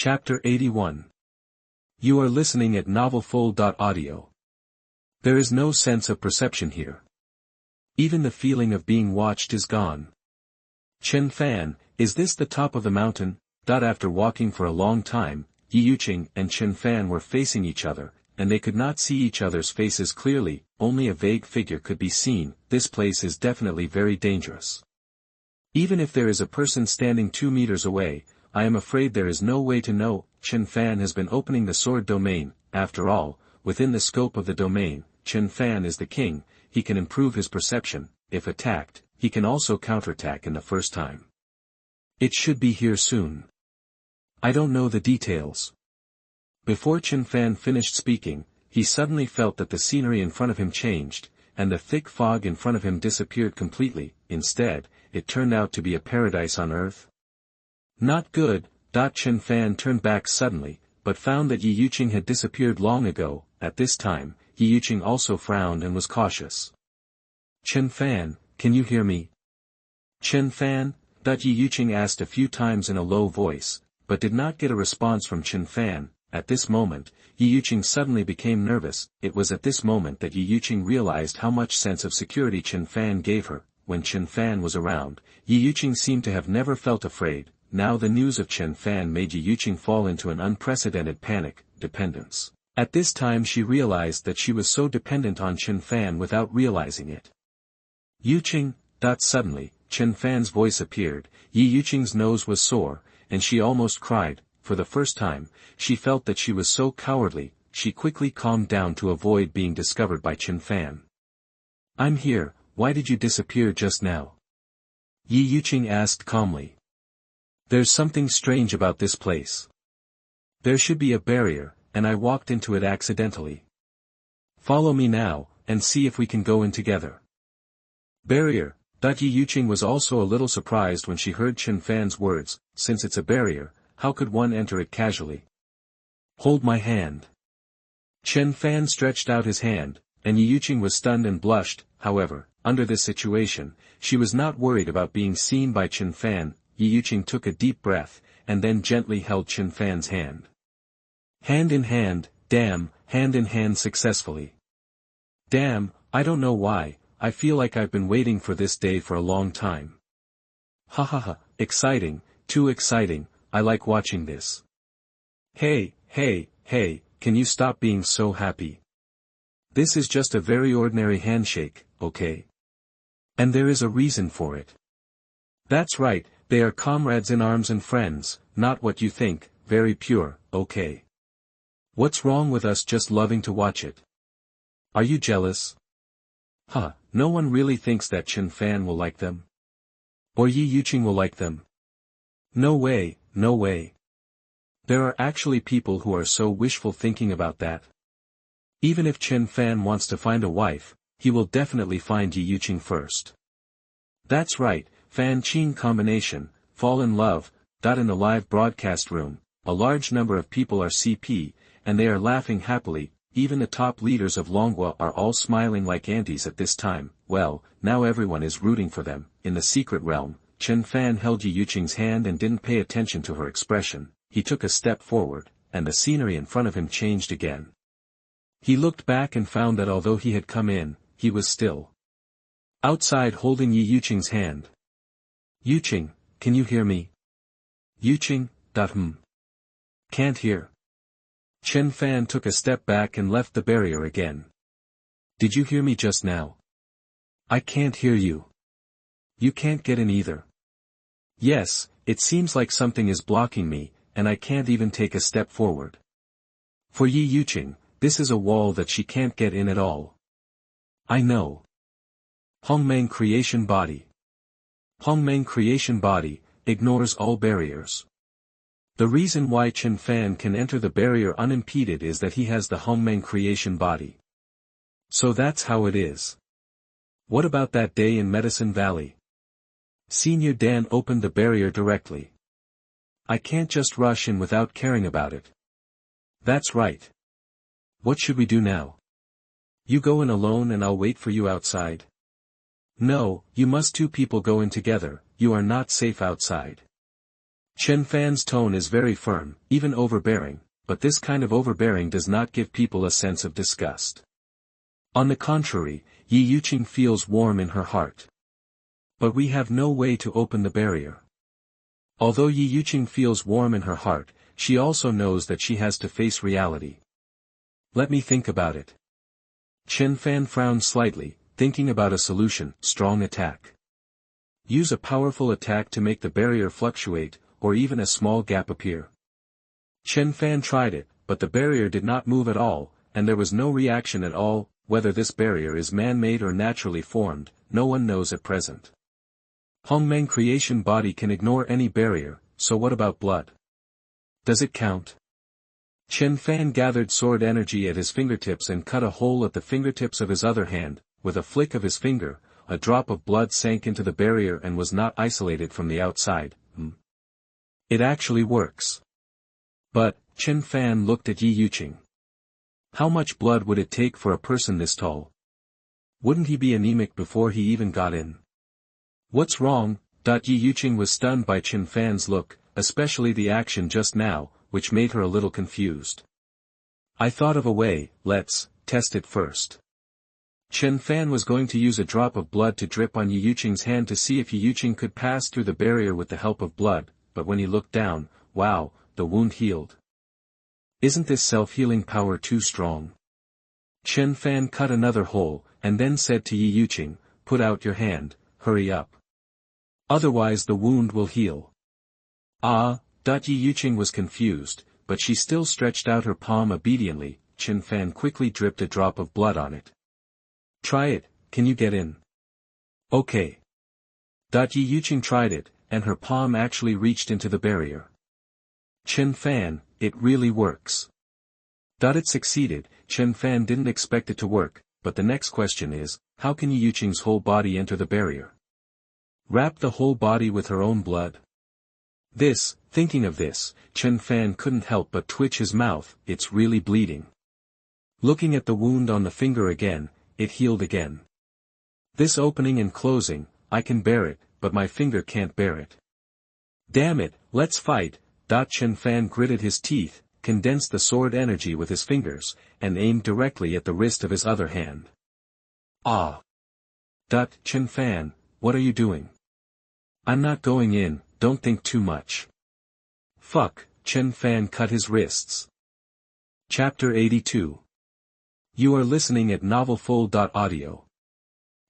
Chapter 81. You are listening at novelfull.audio. There is no sense of perception here. Even the feeling of being watched is gone. Chen Fan, is this the top of the mountain? After walking for a long time, Ye Yuqing and Chen Fan were facing each other, and they could not see each other's faces clearly, only a vague figure could be seen. This place is definitely very dangerous. Even if there is a person standing 2 meters away, I am afraid there is no way to know. Chen Fan has been opening the sword domain. After all, within the scope of the domain, Chen Fan is the king. He can improve his perception. If attacked, he can also counterattack in the first time. It should be here soon. I don't know the details. Before Chen Fan finished speaking, he suddenly felt that the scenery in front of him changed, and the thick fog in front of him disappeared completely. Instead, it turned out to be a paradise on earth. Not good. Chen Fan turned back suddenly, but found that Ye Yuqing had disappeared long ago. At this time, Ye Yuqing also frowned and was cautious. Chen Fan, can you hear me? Chen Fan? Ye Yuqing asked a few times in a low voice, but did not get a response from Chen Fan. At this moment, Ye Yuqing suddenly became nervous. It was at this moment that Ye Yuqing realized how much sense of security Chen Fan gave her. When Chen Fan was around, Ye Yuqing seemed to have never felt afraid. Now the news of Chen Fan made Ye Yuqing fall into an unprecedented panic, dependence. At this time she realized that she was so dependent on Chen Fan without realizing it. Yuqing. Suddenly, Chen Fan's voice appeared. Ye Yuqing's nose was sore, and she almost cried. For the first time, she felt that she was so cowardly. She quickly calmed down to avoid being discovered by Chen Fan. I'm here. Why did you disappear just now? Ye Yuqing asked calmly. There's something strange about this place. There should be a barrier, and I walked into it accidentally. Follow me now, and see if we can go in together. Barrier. Ye Yuqing was also a little surprised when she heard Chen Fan's words. Since it's a barrier, how could one enter it casually? Hold my hand. Chen Fan stretched out his hand, and Ye Yuqing was stunned and blushed. However, under this situation, she was not worried about being seen by Chen Fan. Ye Yuqing took a deep breath, and then gently held Chen Fan's hand. Hand in hand, hand in hand successfully. Damn, I don't know why, I feel like I've been waiting for this day for a long time. Ha ha ha, exciting, too exciting, I like watching this. Hey, can you stop being so happy? This is just a very ordinary handshake, okay? And there is a reason for it. That's right. They are comrades in arms and friends, not what you think, very pure, okay. What's wrong with us just loving to watch it? Are you jealous? Huh, no one really thinks that Chen Fan will like them? Or Ye Yuqing will like them? No way, no way. There are actually people who are so wishful thinking about that. Even if Chen Fan wants to find a wife, he will definitely find Ye Yuqing first. That's right. Fan-Qing combination, fall in love. In the live broadcast room, a large number of people are CP, and they are laughing happily. Even the top leaders of Longhua are all smiling like aunties at this time. Well, now everyone is rooting for them. In the secret realm, Chen Fan held Ye Yuqing's hand and didn't pay attention to her expression. He took a step forward, and the scenery in front of him changed again. He looked back and found that although he had come in, he was still outside holding Ye Yuqing's hand. Yuqing, can you hear me? Yuqing. Can't hear. Chen Fan took a step back and left the barrier again. Did you hear me just now? I can't hear you. You can't get in either. Yes, it seems like something is blocking me, and I can't even take a step forward. For Ye Yuqing, this is a wall that she can't get in at all. I know. Hongmeng creation body. Hongmeng creation body, ignores all barriers. The reason why Chen Fan can enter the barrier unimpeded is that he has the Hongmeng creation body. So that's how it is. What about that day in Medicine Valley? Senior Dan opened the barrier directly. I can't just rush in without caring about it. That's right. What should we do now? You go in alone and I'll wait for you outside. No, you must 2 people go in together, you are not safe outside. Chen Fan's tone is very firm, even overbearing, but this kind of overbearing does not give people a sense of disgust. On the contrary, Ye Yuqing feels warm in her heart. But we have no way to open the barrier. Although Ye Yuqing feels warm in her heart, she also knows that she has to face reality. Let me think about it. Chen Fan frowned slightly, thinking about a solution: strong attack. Use a powerful attack to make the barrier fluctuate, or even a small gap appear. Chen Fan tried it, but the barrier did not move at all, and there was no reaction at all. Whether this barrier is man-made or naturally formed, no one knows at present. Hongmeng creation body can ignore any barrier, so what about blood? Does it count? Chen Fan gathered sword energy at his fingertips and cut a hole at the fingertips of his other hand. With a flick of his finger, a drop of blood sank into the barrier and was not isolated from the outside. It actually works. But, Chen Fan looked at Ye Yuqing. How much blood would it take for a person this tall? Wouldn't he be anemic before he even got in? What's wrong? Ye Yuqing was stunned by Chen Fan's look, especially the action just now, which made her a little confused. I thought of a way. Let's test it first. Chen Fan was going to use a drop of blood to drip on Ye Yuqing's hand to see if Ye Yuqing could pass through the barrier with the help of blood, but when he looked down, wow, the wound healed. Isn't this self-healing power too strong? Chen Fan cut another hole, and then said to Ye Yuqing, put out your hand, hurry up. Otherwise the wound will heal. Ye Yuqing was confused, but she still stretched out her palm obediently. Chen Fan quickly dripped a drop of blood on it. Try it, can you get in? Okay. Ye Yuqing tried it, and her palm actually reached into the barrier. Chen Fan, it really works. It succeeded. Chen Fan didn't expect it to work, but the next question is, how can Ye Yuqing's whole body enter the barrier? Wrap the whole body with her own blood? Thinking of this, Chen Fan couldn't help but twitch his mouth. It's really bleeding. Looking at the wound on the finger again, it healed again. This opening and closing, I can bear it, but my finger can't bear it. Damn it, let's fight. Chen Fan gritted his teeth, condensed the sword energy with his fingers, and aimed directly at the wrist of his other hand. Chen Fan, what are you doing? I'm not going in, don't think too much. Fuck, Chen Fan cut his wrists. Chapter 82. You are listening at novelfull.audio.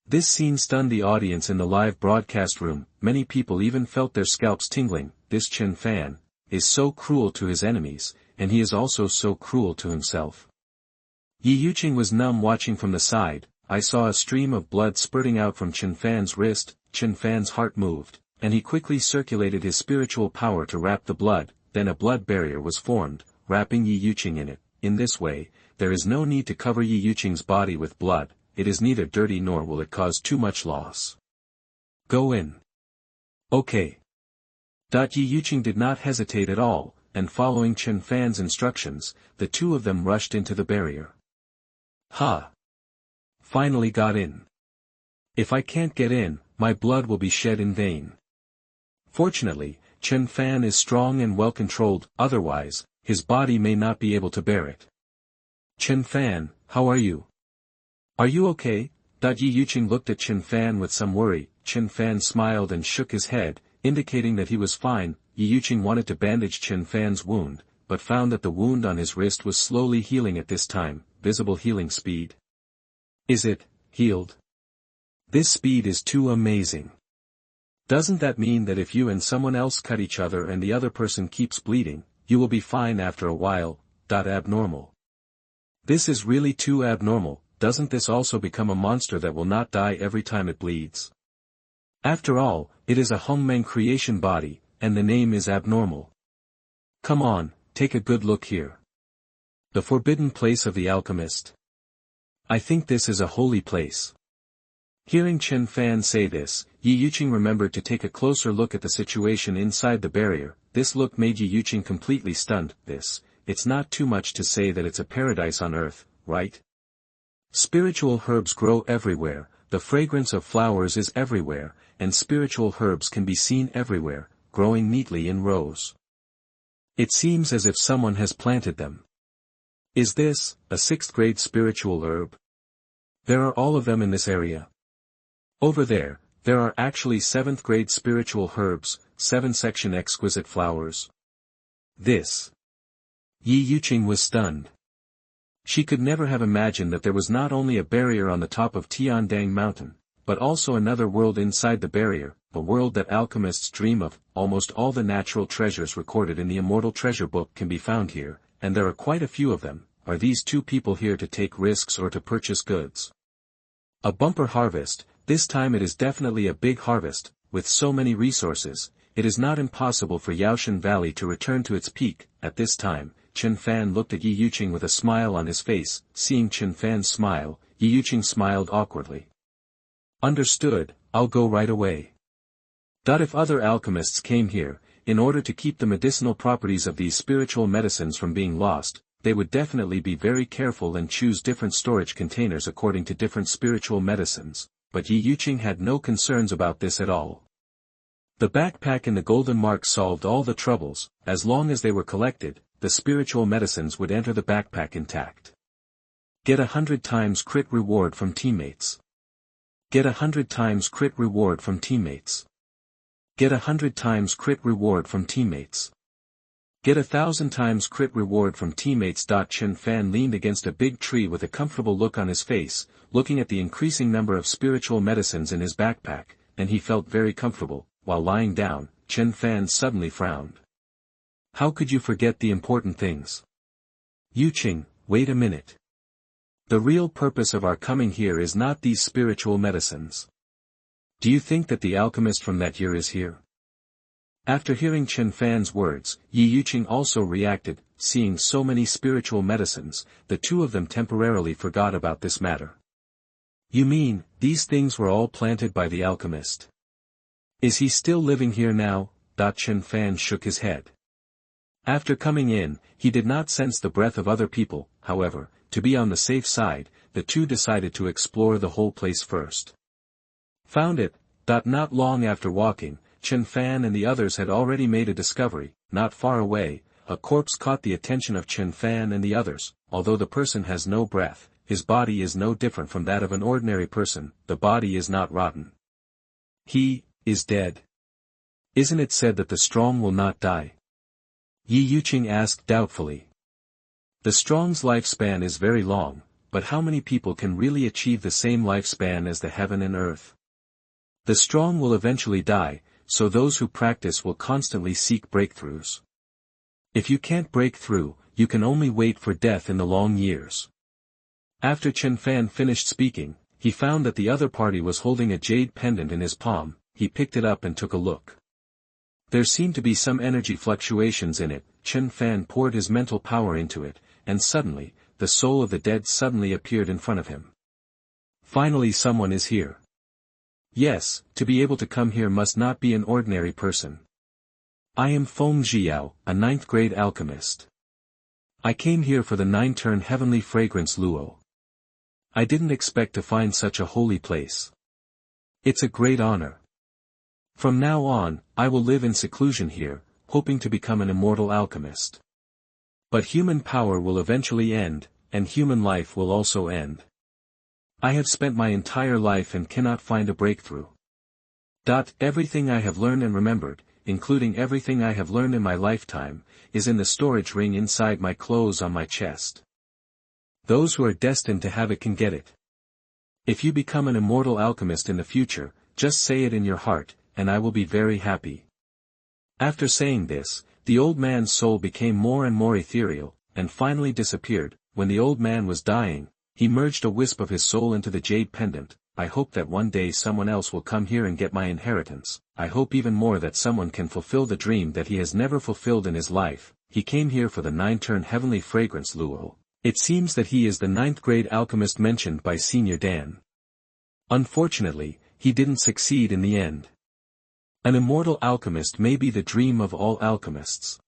This scene stunned the audience in the live broadcast room. Many people even felt their scalps tingling. This Chen Fan is so cruel to his enemies, and he is also so cruel to himself. Ye Yuqing was numb watching from the side. I saw a stream of blood spurting out from Chen Fan's wrist. Chen Fan's heart moved, and he quickly circulated his spiritual power to wrap the blood. Then a blood barrier was formed, wrapping Ye Yuqing in it. In this way, there is no need to cover Ye Yuqing's body with blood. It is neither dirty nor will it cause too much loss. Go in. Okay. Ye Yuqing did not hesitate at all, and following Chen Fan's instructions, the two of them rushed into the barrier. Finally got in. If I can't get in, my blood will be shed in vain. Fortunately, Chen Fan is strong and well controlled, otherwise, his body may not be able to bear it. Chen Fan, how are you? Are you okay? Ye Yuqing looked at Chen Fan with some worry. Chen Fan smiled and shook his head, indicating that he was fine. Ye Yuqing wanted to bandage Chen Fan's wound, but found that the wound on his wrist was slowly healing at this time. Visible healing speed. Is it healed? This speed is too amazing. Doesn't that mean that if you and someone else cut each other and the other person keeps bleeding, you will be fine after a while? Abnormal. This is really too abnormal. Doesn't this also become a monster that will not die every time it bleeds? After all, it is a Hongmeng creation body, and the name is abnormal. Come on, take a good look here. The forbidden place of the alchemist. I think this is a holy place. Hearing Chen Fan say this, Ye Yuqing remembered to take a closer look at the situation inside the barrier. This look made Ye Yuqing completely stunned. It's not too much to say that it's a paradise on earth, right? Spiritual herbs grow everywhere, the fragrance of flowers is everywhere, and spiritual herbs can be seen everywhere. growing neatly in rows. It seems as if someone has planted them. Is this a 6th grade spiritual herb? There are all of them in this area. Over there are actually 7th grade spiritual herbs, 7-section exquisite flowers. This. Ye Yuqing was stunned. She could never have imagined that there was not only a barrier on the top of Tiandang Mountain, but also another world inside the barrier, a world that alchemists dream of. Almost all the natural treasures recorded in the Immortal Treasure Book can be found here, and there are quite a few of them. Are these two people here to take risks or to purchase goods? A bumper harvest. This time it is definitely a big harvest. With so many resources, it is not impossible for Yaoshan Valley to return to its peak. At this time, Chen Fan looked at Ye Yuqing with a smile on his face. Seeing Chen Fan's smile, Ye Yuqing smiled awkwardly. Understood, I'll go right away. If other alchemists came here, in order to keep the medicinal properties of these spiritual medicines from being lost, they would definitely be very careful and choose different storage containers according to different spiritual medicines. But Ye Yuqing had no concerns about this at all. The backpack and the golden mark solved all the troubles. As long as they were collected, the spiritual medicines would enter the backpack intact. Get 100 times crit reward from teammates. Get 100 times crit reward from teammates. Get 100 times crit reward from teammates. Get 1,000 times crit reward from teammates. Chen Fan leaned against a big tree with a comfortable look on his face, looking at the increasing number of spiritual medicines in his backpack, and he felt very comfortable. While lying down, Chen Fan suddenly frowned. How could you forget the important things? Yuqing, wait a minute. The real purpose of our coming here is not these spiritual medicines. Do you think that the alchemist from that year is here? After hearing Chen Fan's words, Ye Yuqing also reacted. Seeing so many spiritual medicines, the two of them temporarily forgot about this matter. You mean, these things were all planted by the alchemist? Is he still living here now? Chen Fan shook his head. After coming in, he did not sense the breath of other people. However, to be on the safe side, the two decided to explore the whole place first. Found it. Not long after walking, Chen Fan and the others had already made a discovery. Not far away, a corpse caught the attention of Chen Fan and the others. Although the person has no breath, his body is no different from that of an ordinary person. The body is not rotten. He is dead. Isn't it said that the strong will not die? Ye Yuqing asked doubtfully. The strong's lifespan is very long, but how many people can really achieve the same lifespan as the heaven and earth? The strong will eventually die, so those who practice will constantly seek breakthroughs. If you can't break through, you can only wait for death in the long years. After Chen Fan finished speaking, he found that the other party was holding a jade pendant in his palm. He picked it up and took a look. There seemed to be some energy fluctuations in it. Chen Fan poured his mental power into it, and suddenly, the soul of the dead suddenly appeared in front of him. Finally someone is here. Yes, to be able to come here must not be an ordinary person. I am Feng Jiao, a 9th grade alchemist. I came here for the 9-turn heavenly fragrance luo. I didn't expect to find such a holy place. It's a great honor. From now on, I will live in seclusion here, hoping to become an immortal alchemist. But human power will eventually end, and human life will also end. I have spent my entire life and cannot find a breakthrough. Everything I have learned and remembered, including everything I have learned in my lifetime, is in the storage ring inside my clothes on my chest. Those who are destined to have it can get it. If you become an immortal alchemist in the future, just say it in your heart, and I will be very happy. After saying this, the old man's soul became more and more ethereal, and finally disappeared. When the old man was dying, he merged a wisp of his soul into the jade pendant. I hope that one day someone else will come here and get my inheritance. I hope even more that someone can fulfill the dream that he has never fulfilled in his life. He came here for the 9-turn heavenly fragrance luo. It seems that he is the 9th grade alchemist mentioned by Senior Dan. Unfortunately, he didn't succeed in the end. An immortal alchemist may be the dream of all alchemists.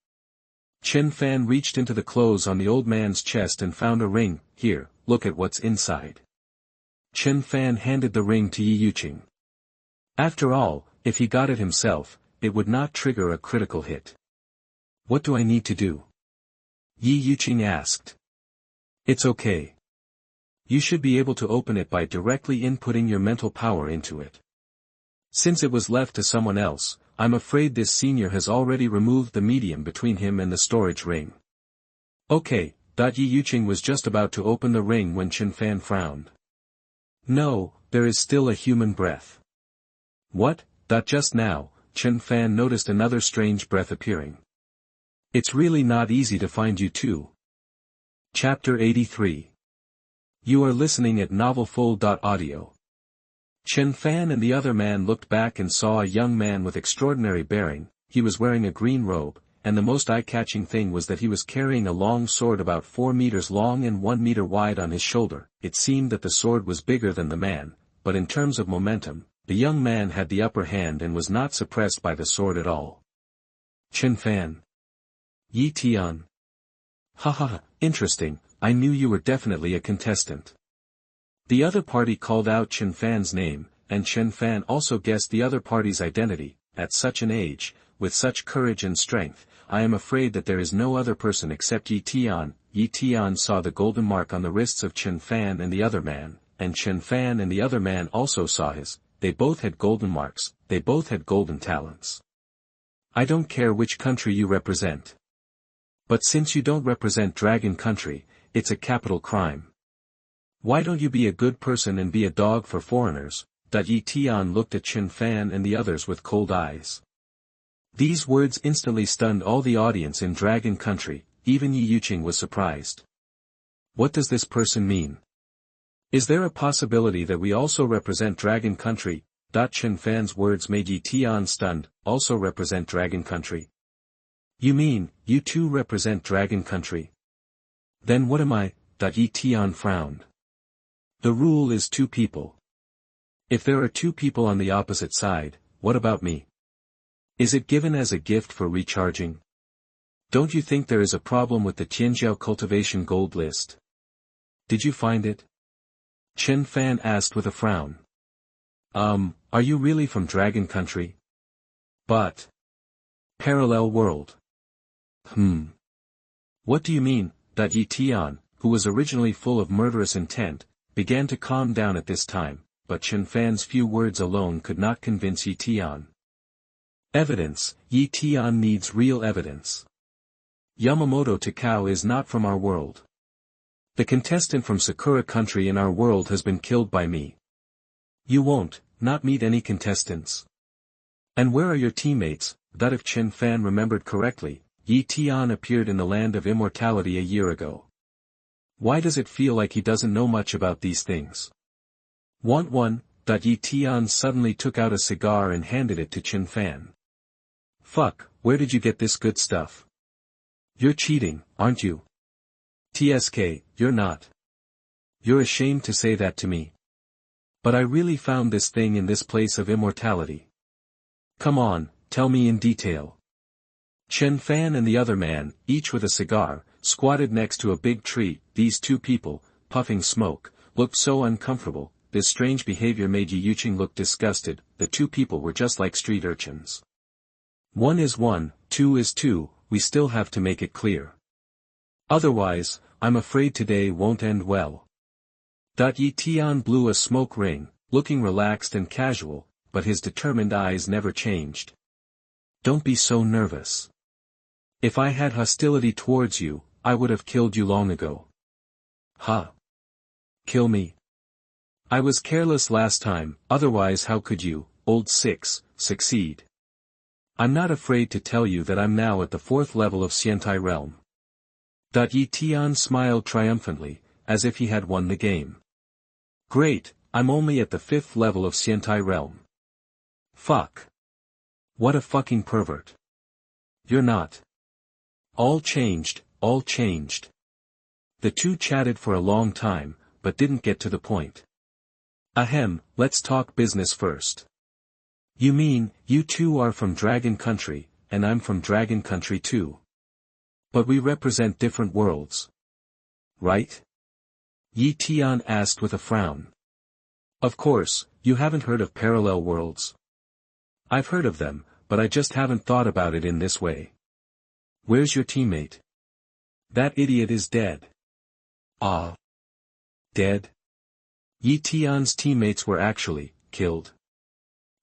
Chen Fan reached into the clothes on the old man's chest and found a ring. Here, look at what's inside. Chen Fan handed the ring to Ye Yuqing. After all, if he got it himself, it would not trigger a critical hit. What do I need to do? Ye Yuqing asked. It's okay. You should be able to open it by directly inputting your mental power into it. Since it was left to someone else, I'm afraid this senior has already removed the medium between him and the storage ring. Okay, Ye Yuqing was just about to open the ring when Chen Fan frowned. No, there is still a human breath. What? Just now, Chen Fan noticed another strange breath appearing. It's really not easy to find you too. Chapter 83. You are listening at novelfull.audio. Chen Fan and the other man looked back and saw a young man with extraordinary bearing. He was wearing a green robe, and the most eye-catching thing was that he was carrying a long sword about 4 meters long and 1 meter wide on his shoulder. It seemed that the sword was bigger than the man, but in terms of momentum, the young man had the upper hand and was not suppressed by the sword at all. Chen Fan. Ye Tian. Haha, interesting, I knew you were definitely a contestant. The other party called out Chen Fan's name, and Chen Fan also guessed the other party's identity. At such an age, with such courage and strength, I am afraid that there is no other person except Ye Tian. Ye Tian saw the golden mark on the wrists of Chen Fan and the other man, and Chen Fan and the other man also saw his. They both had golden marks, they both had golden talents. I don't care which country you represent. But since you don't represent Dragon Country, it's a capital crime. Why don't you be a good person and be a dog for foreigners? Ye Tian looked at Chen Fan and the others with cold eyes. These words instantly stunned all the audience in Dragon Country. Even Ye Yuqing was surprised. What does this person mean? Is there a possibility that we also represent Dragon Country? Chen Fan's words made Ye Tian stunned. Also represent Dragon Country? You mean, you too represent Dragon Country? Then what am I? Ye Tian frowned. The rule is 2 people. If there are 2 people on the opposite side, what about me? Is it given as a gift for recharging? Don't you think there is a problem with the Tianjiao cultivation gold list? Did you find it? Chen Fan asked with a frown. Are you really from Dragon Country? But. Parallel world. What do you mean? Ye Tian, who was originally full of murderous intent, began to calm down at this time, but Chen Fan's few words alone could not convince Ye Tian. Evidence. Ye Tian needs real evidence. Yamamoto Takao is not from our world. The contestant from Sakura Country in our world has been killed by me. You won't, not meet any contestants. And where are your teammates? If Chen Fan remembered correctly, Ye Tian appeared in the land of immortality a year ago. Why does it feel like he doesn't know much about these things? Want one? Ye Tian suddenly took out a cigar and handed it to Chen Fan. Fuck, where did you get this good stuff? You're cheating, aren't you? TSK, you're not. You're ashamed to say that to me. But I really found this thing in this place of immortality. Come on, tell me in detail. Chen Fan and the other man, each with a cigar, squatted next to a big tree. These 2 people, puffing smoke, looked so uncomfortable. This strange behavior made Ye Yuqing look disgusted. The 2 people were just like street urchins. 1 is 1, 2 is 2, we still have to make it clear. Otherwise, I'm afraid today won't end well. Ye Tian blew a smoke ring, looking relaxed and casual, but his determined eyes never changed. Don't be so nervous. If I had hostility towards you, I would have killed you long ago. Kill me? I was careless last time, otherwise how could you, old 6, succeed? I'm not afraid to tell you that I'm now at the 4th level of Xiantai realm. Ye Tian smiled triumphantly, as if he had won the game. Great, I'm only at the 5th level of Xiantai realm. Fuck. What a fucking pervert. You're not. All changed, all changed. The 2 chatted for a long time, but didn't get to the point. Ahem, let's talk business first. You mean, you 2 are from Dragon Country, and I'm from Dragon Country too. But we represent different worlds. Right? Ye Tian asked with a frown. Of course, you haven't heard of parallel worlds. I've heard of them, but I just haven't thought about it in this way. Where's your teammate? That idiot is dead. Ah. Dead? Ye Tian's teammates were actually killed.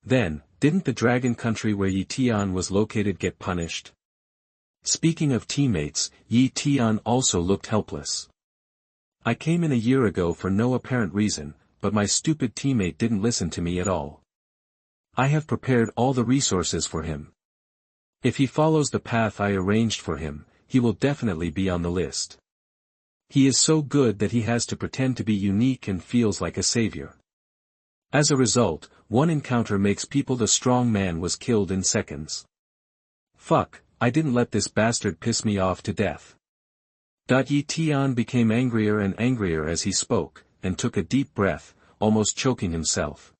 Then, didn't the dragon country where Ye Tian was located get punished? Speaking of teammates, Ye Tian also looked helpless. I came in a year ago for no apparent reason, but my stupid teammate didn't listen to me at all. I have prepared all the resources for him. If he follows the path I arranged for him, he will definitely be on the list. He is so good that he has to pretend to be unique and feels like a savior. As a result, one encounter makes people. The strong man was killed in seconds. Fuck, I didn't let this bastard piss me off to death. Yi Tian became angrier and angrier as he spoke, and took a deep breath, almost choking himself.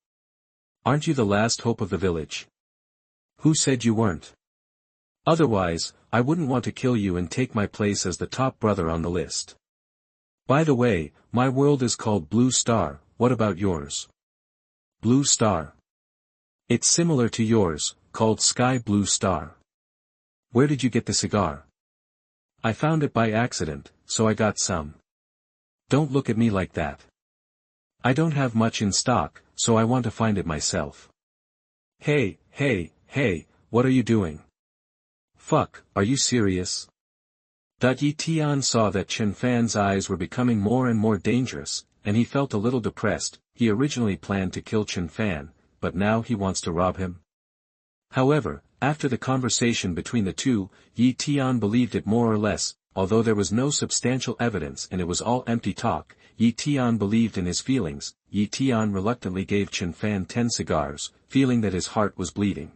Aren't you the last hope of the village? Who said you weren't? Otherwise, I wouldn't want to kill you and take my place as the top brother on the list. By the way, my world is called Blue Star, what about yours? Blue Star. It's similar to yours, called Sky Blue Star. Where did you get the cigar? I found it by accident, so I got some. Don't look at me like that. I don't have much in stock, so I want to find it myself. Hey, what are you doing? Fuck, are you serious? Yi Tian saw that Chen Fan's eyes were becoming more and more dangerous, and he felt a little depressed. He originally planned to kill Chen Fan, but now he wants to rob him. However, after the conversation between the two, Ye Tian believed it more or less, although there was no substantial evidence and it was all empty talk. Ye Tian believed in his feelings. Ye Tian reluctantly gave Chen Fan 10 cigars, feeling that his heart was bleeding.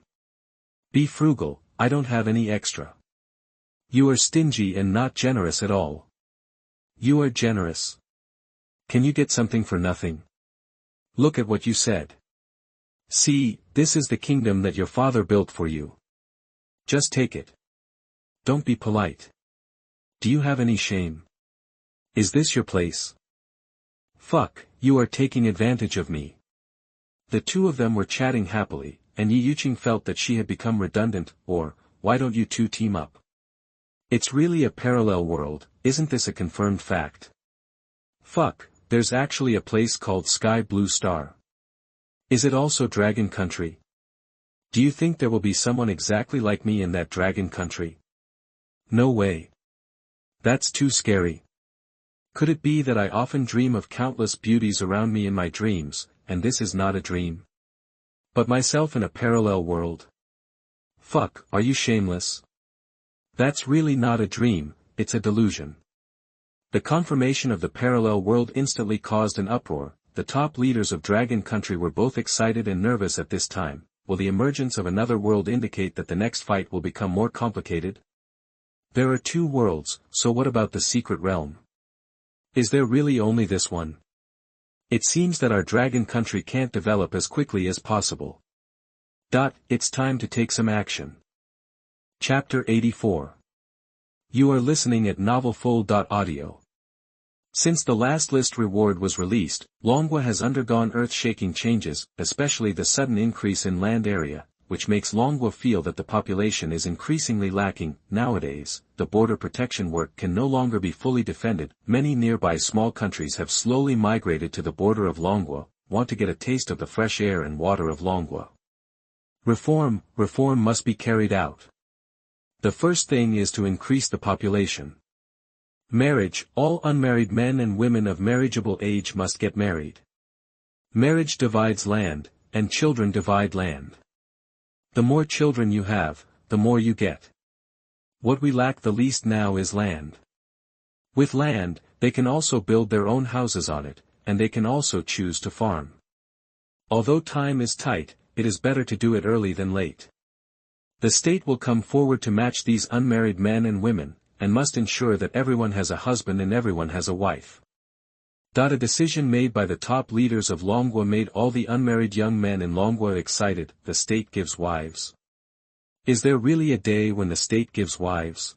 Be frugal, I don't have any extra. You are stingy and not generous at all. You are generous. Can you get something for nothing? Look at what you said. See, this is the kingdom that your father built for you. Just take it. Don't be polite. Do you have any shame? Is this your place? Fuck, you are taking advantage of me. The two of them were chatting happily, and Ye Yuqing felt that she had become redundant, or, why don't you two team up? It's really a parallel world, isn't this a confirmed fact? Fuck, there's actually a place called Sky Blue Star. Is it also Dragon Country? Do you think there will be someone exactly like me in that Dragon Country? No way. That's too scary. Could it be that I often dream of countless beauties around me in my dreams, and this is not a dream? But myself in a parallel world? Fuck, are you shameless? That's really not a dream, it's a delusion. The confirmation of the parallel world instantly caused an uproar. The top leaders of Dragon Country were both excited and nervous at this time. Will the emergence of another world indicate that the next fight will become more complicated? There are two worlds, so what about the secret realm? Is there really only this one? It seems that our Dragon Country can't develop as quickly as possible. It's time to take some action. Chapter 84. You are listening at novelfull.audio. Since the last list reward was released, Longwa has undergone earth-shaking changes, especially the sudden increase in land area, which makes Longwa feel that the population is increasingly lacking. Nowadays, the border protection work can no longer be fully defended. Many nearby small countries have slowly migrated to the border of Longwa, want to get a taste of the fresh air and water of Longwa. Reform must be carried out. The first thing is to increase the population. Marriage, all unmarried men and women of marriageable age must get married. Marriage divides land, and children divide land. The more children you have, the more you get. What we lack the least now is land. With land, they can also build their own houses on it, and they can also choose to farm. Although time is tight, it is better to do it early than late. The state will come forward to match these unmarried men and women, and must ensure that everyone has a husband and everyone has a wife. A decision made by the top leaders of Longwa made all the unmarried young men in Longwa excited. The state gives wives. Is there really a day when the state gives wives?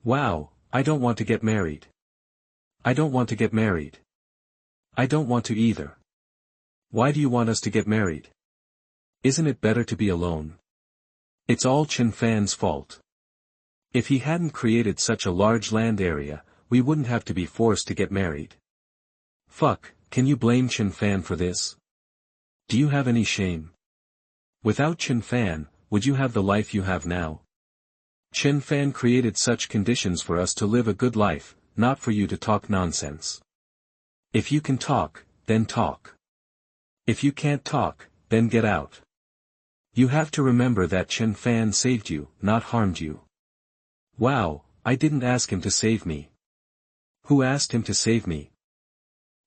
Wow, I don't want to get married. I don't want to get married. I don't want to either. Why do you want us to get married? Isn't it better to be alone? It's all Chen Fan's fault. If he hadn't created such a large land area, we wouldn't have to be forced to get married. Fuck, can you blame Chen Fan for this? Do you have any shame? Without Chen Fan, would you have the life you have now? Chen Fan created such conditions for us to live a good life, not for you to talk nonsense. If you can talk, then talk. If you can't talk, then get out. You have to remember that Chen Fan saved you, not harmed you. Wow, I didn't ask him to save me. Who asked him to save me?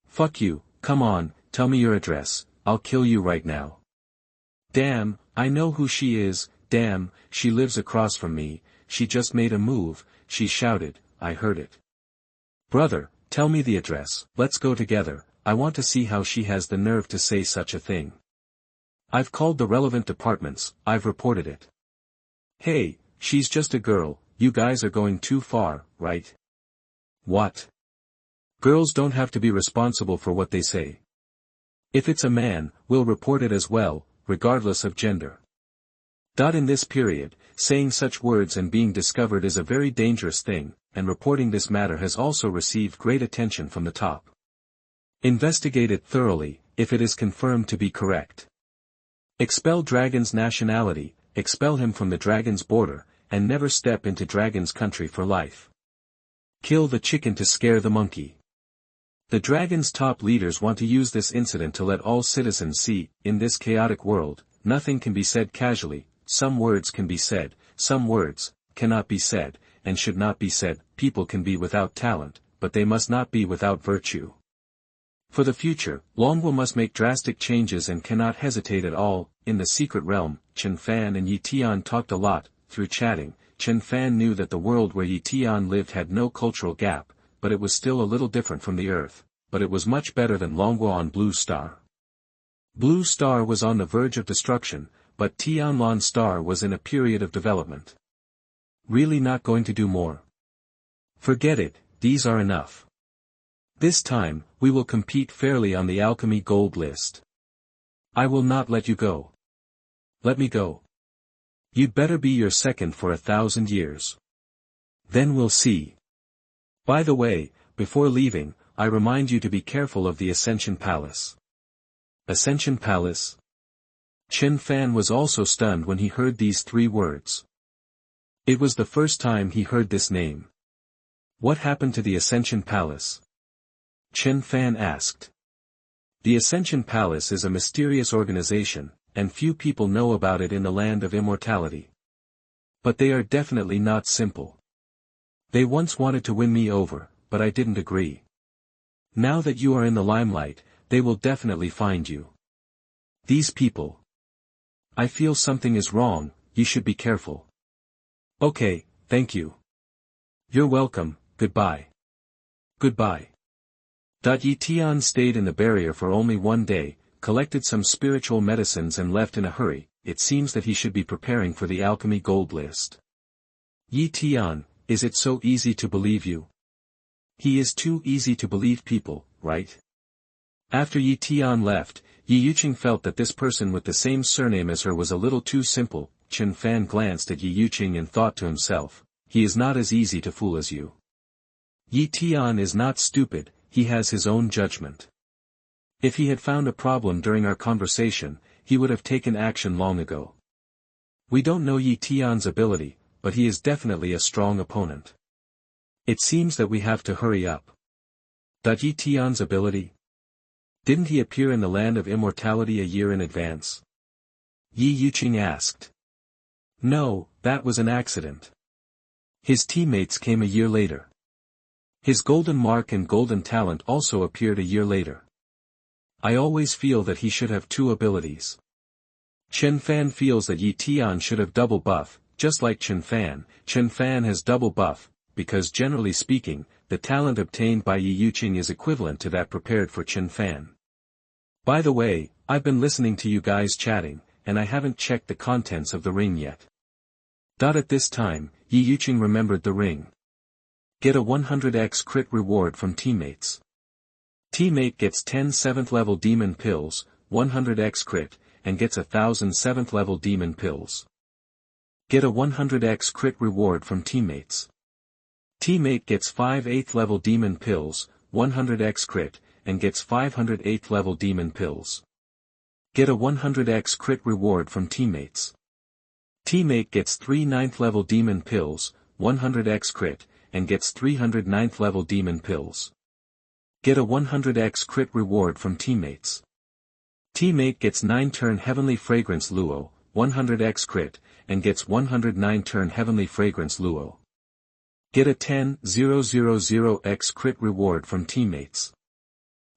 Fuck you, come on, tell me your address, I'll kill you right now. Damn, I know who she is, damn, she lives across from me, she just made a move, she shouted, I heard it. Brother, tell me the address, let's go together, I want to see how she has the nerve to say such a thing. I've called the relevant departments, I've reported it. Hey, she's just a girl, you guys are going too far, right? What? Girls don't have to be responsible for what they say. If it's a man, we'll report it as well, regardless of gender. In this period, saying such words and being discovered is a very dangerous thing, and reporting this matter has also received great attention from the top. Investigate it thoroughly, if it is confirmed to be correct. Expel Dragon's nationality, expel him from the Dragon's border, and never step into Dragon's country for life. Kill the chicken to scare the monkey. The Dragon's top leaders want to use this incident to let all citizens see, in this chaotic world, nothing can be said casually, some words can be said, some words cannot be said, and should not be said. People can be without talent, but they must not be without virtue. For the future, Longwo must make drastic changes and cannot hesitate at all. In the secret realm, Chen Fan and Ye Tian talked a lot. Through chatting, Chen Fan knew that the world where Ye Tian lived had no cultural gap, but it was still a little different from the Earth, but it was much better than Longwo on Blue Star. Blue Star was on the verge of destruction, but Tianlan Star was in a period of development. Really not going to do more? Forget it, these are enough. This time, we will compete fairly on the alchemy gold list. I will not let you go. Let me go. You'd better be your second for 1,000 years. Then we'll see. By the way, before leaving, I remind you to be careful of the Ascension Palace. Ascension Palace? Chen Fan was also stunned when he heard these 3 words. It was the first time he heard this name. What happened to the Ascension Palace? Chen Fan asked. The Ascension Palace is a mysterious organization, and few people know about it in the land of immortality. But they are definitely not simple. They once wanted to win me over, but I didn't agree. Now that you are in the limelight, they will definitely find you. These people. I feel something is wrong, you should be careful. Okay, thank you. You're welcome, goodbye. Goodbye. Ye Tian stayed in the barrier for only 1 day, collected some spiritual medicines and left in a hurry. It seems that he should be preparing for the alchemy gold list. Ye Tian, is it so easy to believe you? He is too easy to believe people, right? After Ye Tian left, Ye Yuqing felt that this person with the same surname as her was a little too simple. Chen Fan glanced at Ye Yuqing and thought to himself, he is not as easy to fool as you. Ye Tian is not stupid, he has his own judgment. If he had found a problem during our conversation, he would have taken action long ago. We don't know Ye Tian's ability, but he is definitely a strong opponent. It seems that we have to hurry up. Ye Tian's ability? Didn't he appear in the land of immortality a year in advance? Ye Yuqing asked. No, that was an accident. His teammates came a year later. His golden mark and golden talent also appeared a year later. I always feel that he should have 2 abilities. Chen Fan feels that Ye Tian should have double buff, just like Chen Fan has double buff, because generally speaking, the talent obtained by Ye Yuqing is equivalent to that prepared for Chen Fan. By the way, I've been listening to you guys chatting, and I haven't checked the contents of the ring yet. At this time, Ye Yuqing remembered the ring. Get a 100x crit reward from teammates. Teammate gets 10 7th level demon pills, 100x crit, and gets 1,000 7th level demon pills. Get a 100x crit reward from teammates. Teammate gets 5 8th level demon pills, 100x crit, and gets 500 8th level demon pills. Get a 100x crit reward from teammates. Teammate gets 3 9th level demon pills, 100x crit, and gets 300 9th level demon pills. Get a 100x crit reward from teammates. Teammate gets 9 turn heavenly fragrance luo, 100x crit, and gets 109 turn heavenly fragrance luo. Get a 10,000x crit reward from teammates.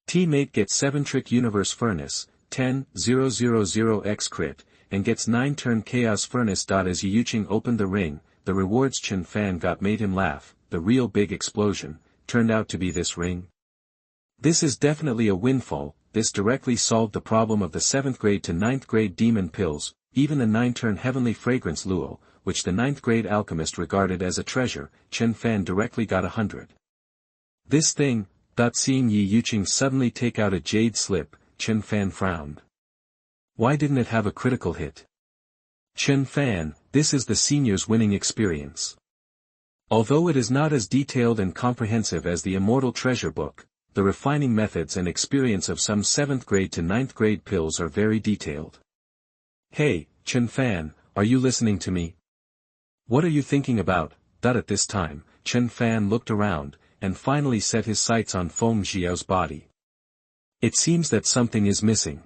Teammate gets 7 trick universe furnace, 10,000x crit, and gets 9 turn chaos furnace. As Ye Yuqing opened the ring, the rewards Chen Fan got made him laugh. The real big explosion turned out to be this ring. This is definitely a windfall. This directly solved the problem of the 7th grade to 9th grade demon pills, even the 9-turn heavenly fragrance luo, which the 9th grade alchemist regarded as a treasure. Chen Fan directly got 100. This thing. Seeing Ye Yuqing suddenly take out a jade slip, Chen Fan frowned. Why didn't it have a critical hit? Chen Fan, this is the senior's winning experience. Although it is not as detailed and comprehensive as the Immortal Treasure Book, the refining methods and experience of some 7th grade to 9th grade pills are very detailed. Hey, Chen Fan, are you listening to me? What are you thinking about? At this time, Chen Fan looked around, and finally set his sights on Feng Xiao's body. It seems that something is missing.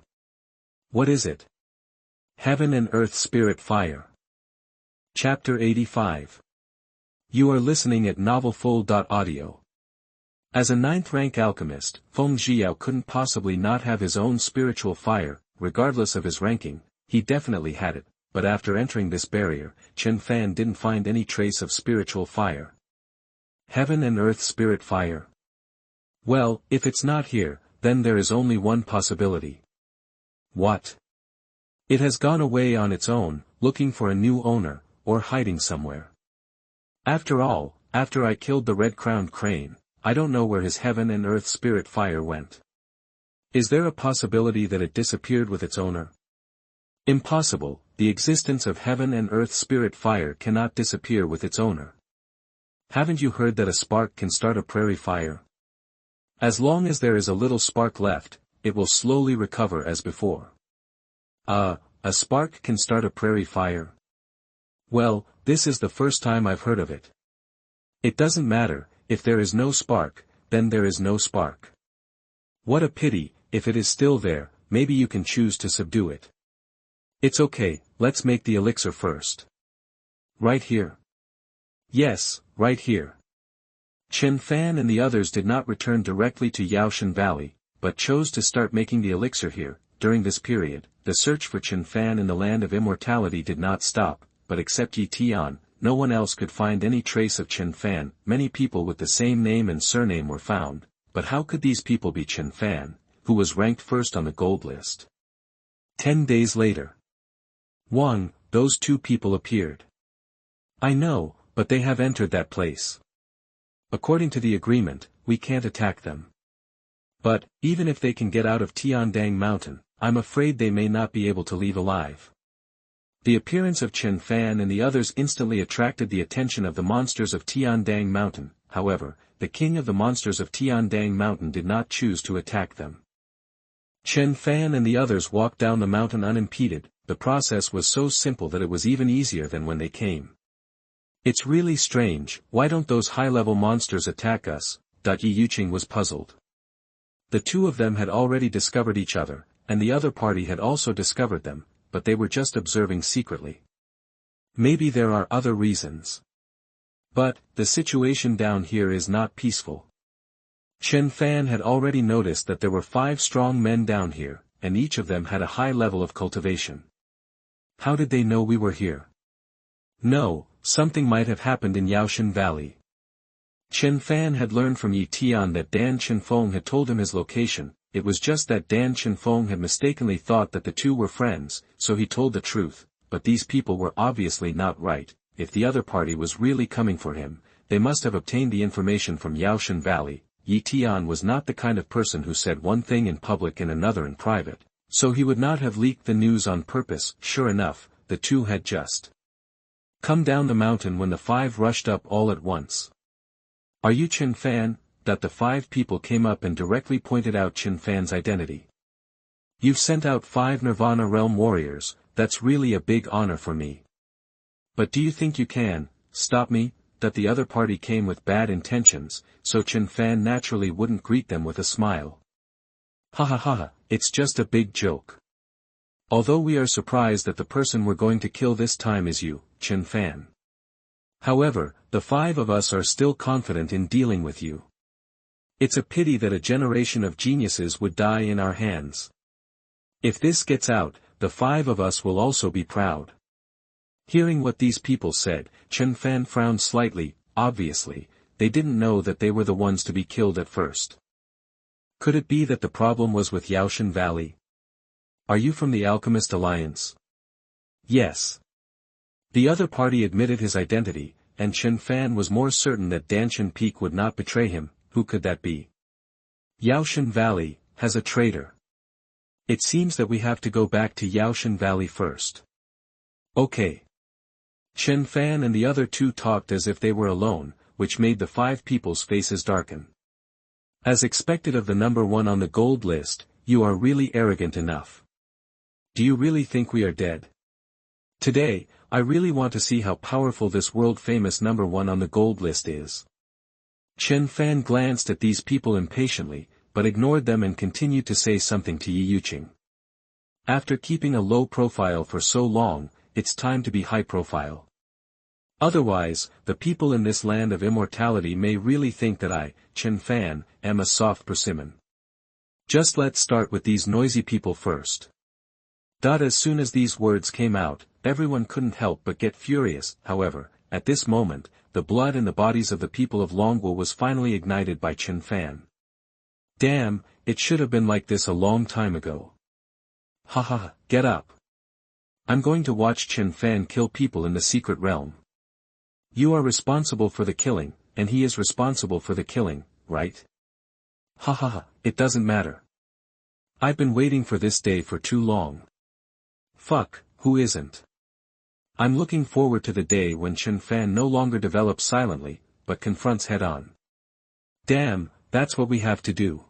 What is it? Heaven and Earth Spirit Fire. Chapter 85. You are listening at novelfull.audio. As a 9th rank alchemist, Feng Xiao couldn't possibly not have his own spiritual fire. Regardless of his ranking, he definitely had it, but after entering this barrier, Chen Fan didn't find any trace of spiritual fire. Heaven and Earth Spirit Fire. Well, if it's not here, then there is only one possibility. What? It has gone away on its own, looking for a new owner, or hiding somewhere. After all, after I killed the red-crowned crane, I don't know where his Heaven and Earth Spirit Fire went. Is there a possibility that it disappeared with its owner? Impossible. The existence of Heaven and Earth Spirit Fire cannot disappear with its owner. Haven't you heard that a spark can start a prairie fire? As long as there is a little spark left, it will slowly recover as before. A spark can start a prairie fire? Well, this is the first time I've heard of it. It doesn't matter, if there is no spark, then there is no spark. What a pity. If it is still there, maybe you can choose to subdue it. It's okay, let's make the elixir first. Right here. Yes, right here. Chen Fan and the others did not return directly to Yaoshan Valley, but chose to start making the elixir here. During this period, the search for Chen Fan in the land of immortality did not stop, but except Yi Tian, no one else could find any trace of Chen Fan. Many people with the same name and surname were found, but how could these people be Chen Fan, who was ranked first on the gold list? 10 days later. Wang, those 2 people appeared. I know, but they have entered that place. According to the agreement, we can't attack them. But, even if they can get out of Tiandang Mountain, I'm afraid they may not be able to leave alive. The appearance of Chen Fan and the others instantly attracted the attention of the monsters of Tiandang Mountain. However, the king of the monsters of Tiandang Mountain did not choose to attack them. Chen Fan and the others walked down the mountain unimpeded. The process was so simple that it was even easier than when they came. It's really strange, why don't those high-level monsters attack us? Ye Yuqing was puzzled. The 2 of them had already discovered each other, and the other party had also discovered them, but they were just observing secretly. Maybe there are other reasons. But, the situation down here is not peaceful. Chen Fan had already noticed that there were 5 strong men down here, and each of them had a high level of cultivation. How did they know we were here? No, something might have happened in Yaoshan Valley. Chen Fan had learned from Yi Tian that Dan Chenfeng had told him his location. It was just that Dan Chenfeng had mistakenly thought that the 2 were friends, so he told the truth, but these people were obviously not right. If the other party was really coming for him, they must have obtained the information from Yaoshan Valley. Yi Tian was not the kind of person who said one thing in public and another in private, so he would not have leaked the news on purpose. Sure enough, the 2 had just come down the mountain when the 5 rushed up all at once. Are you Chen Fan? That the 5 people came up and directly pointed out Chen Fan's identity. You've sent out 5 Nirvana Realm warriors, that's really a big honor for me. But do you think you can stop me? That the other party came with bad intentions, so Chen Fan naturally wouldn't greet them with a smile. Ha ha ha, it's just a big joke. Although we are surprised that the person we're going to kill this time is you, Chen Fan. However, the 5 of us are still confident in dealing with you. It's a pity that a generation of geniuses would die in our hands. If this gets out, the 5 of us will also be proud. Hearing what these people said, Chen Fan frowned slightly. Obviously, they didn't know that they were the ones to be killed at first. Could it be that the problem was with Yaoshan Valley? Are you from the Alchemist Alliance? Yes. The other party admitted his identity, and Chen Fan was more certain that Danshan Peak would not betray him. Who could that be? Yaoshan Valley has a traitor. It seems that we have to go back to Yaoshan Valley first. Okay. Chen Fan and the other 2 talked as if they were alone, which made the 5 people's faces darken. As expected of the number 1 on the gold list, you are really arrogant enough. Do you really think we are dead? Today, I really want to see how powerful this world-famous number 1 on the gold list is. Chen Fan glanced at these people impatiently, but ignored them and continued to say something to Ye Yuqing. After keeping a low profile for so long, it's time to be high profile. Otherwise, the people in this land of immortality may really think that I, Chen Fan, am a soft persimmon. Just let's start with these noisy people first. As soon as these words came out, everyone couldn't help but get furious. However, at this moment, the blood in the bodies of the people of Longguo was finally ignited by Chen Fan. Damn, it should have been like this a long time ago. Ha ha, get up. I'm going to watch Chen Fan kill people in the secret realm. You are responsible for the killing, and he is responsible for the killing, right? Ha ha ha, it doesn't matter. I've been waiting for this day for too long. Fuck, who isn't? I'm looking forward to the day when Chen Fan no longer develops silently, but confronts head-on. Damn, that's what we have to do.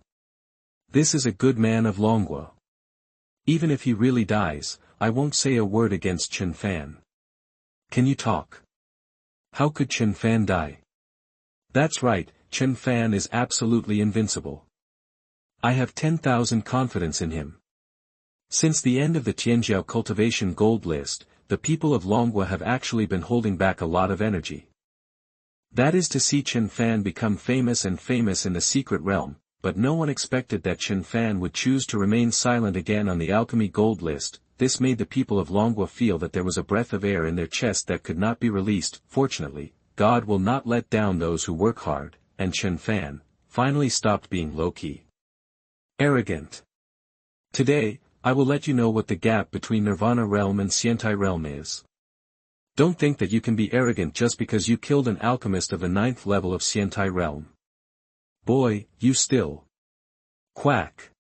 This is a good man of Longguo. Even if he really dies, I won't say a word against Chen Fan. Can you talk? How could Chen Fan die? That's right, Chen Fan is absolutely invincible. I have 10,000 confidence in him. Since the end of the Tianjiao cultivation gold list, the people of Longguo have actually been holding back a lot of energy. That is to see Chen Fan become famous in the secret realm, but no one expected that Chen Fan would choose to remain silent again on the alchemy gold list. This made the people of Longguo feel that there was a breath of air in their chest that could not be released. Fortunately, God will not let down those who work hard, and Chen Fan finally stopped being low-key. Arrogant. Today, I will let you know what the gap between Nirvana Realm and Xiantai Realm is. Don't think that you can be arrogant just because you killed an alchemist of the 9th level of Xiantai Realm. Boy, you still. Quack.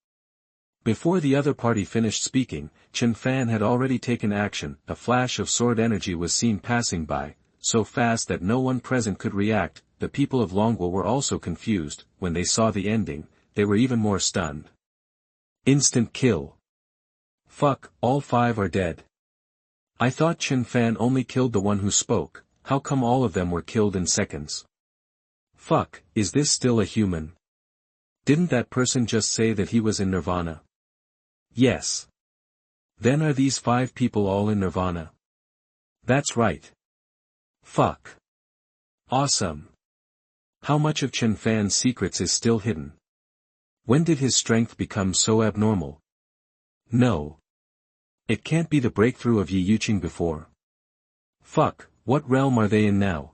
Before the other party finished speaking, Chen Fan had already taken action. A flash of sword energy was seen passing by, so fast that no one present could react. The people of Longguo were also confused. When they saw the ending, they were even more stunned. Instant kill. Fuck, all 5 are dead. I thought Chen Fan only killed the one who spoke. How come all of them were killed in seconds? Fuck, is this still a human? Didn't that person just say that he was in Nirvana? Yes. Then are these 5 people all in Nirvana? That's right. Fuck. Awesome. How much of Chen Fan's secrets is still hidden? When did his strength become so abnormal? No. It can't be the breakthrough of Ye Yuqing before. Fuck, what realm are they in now?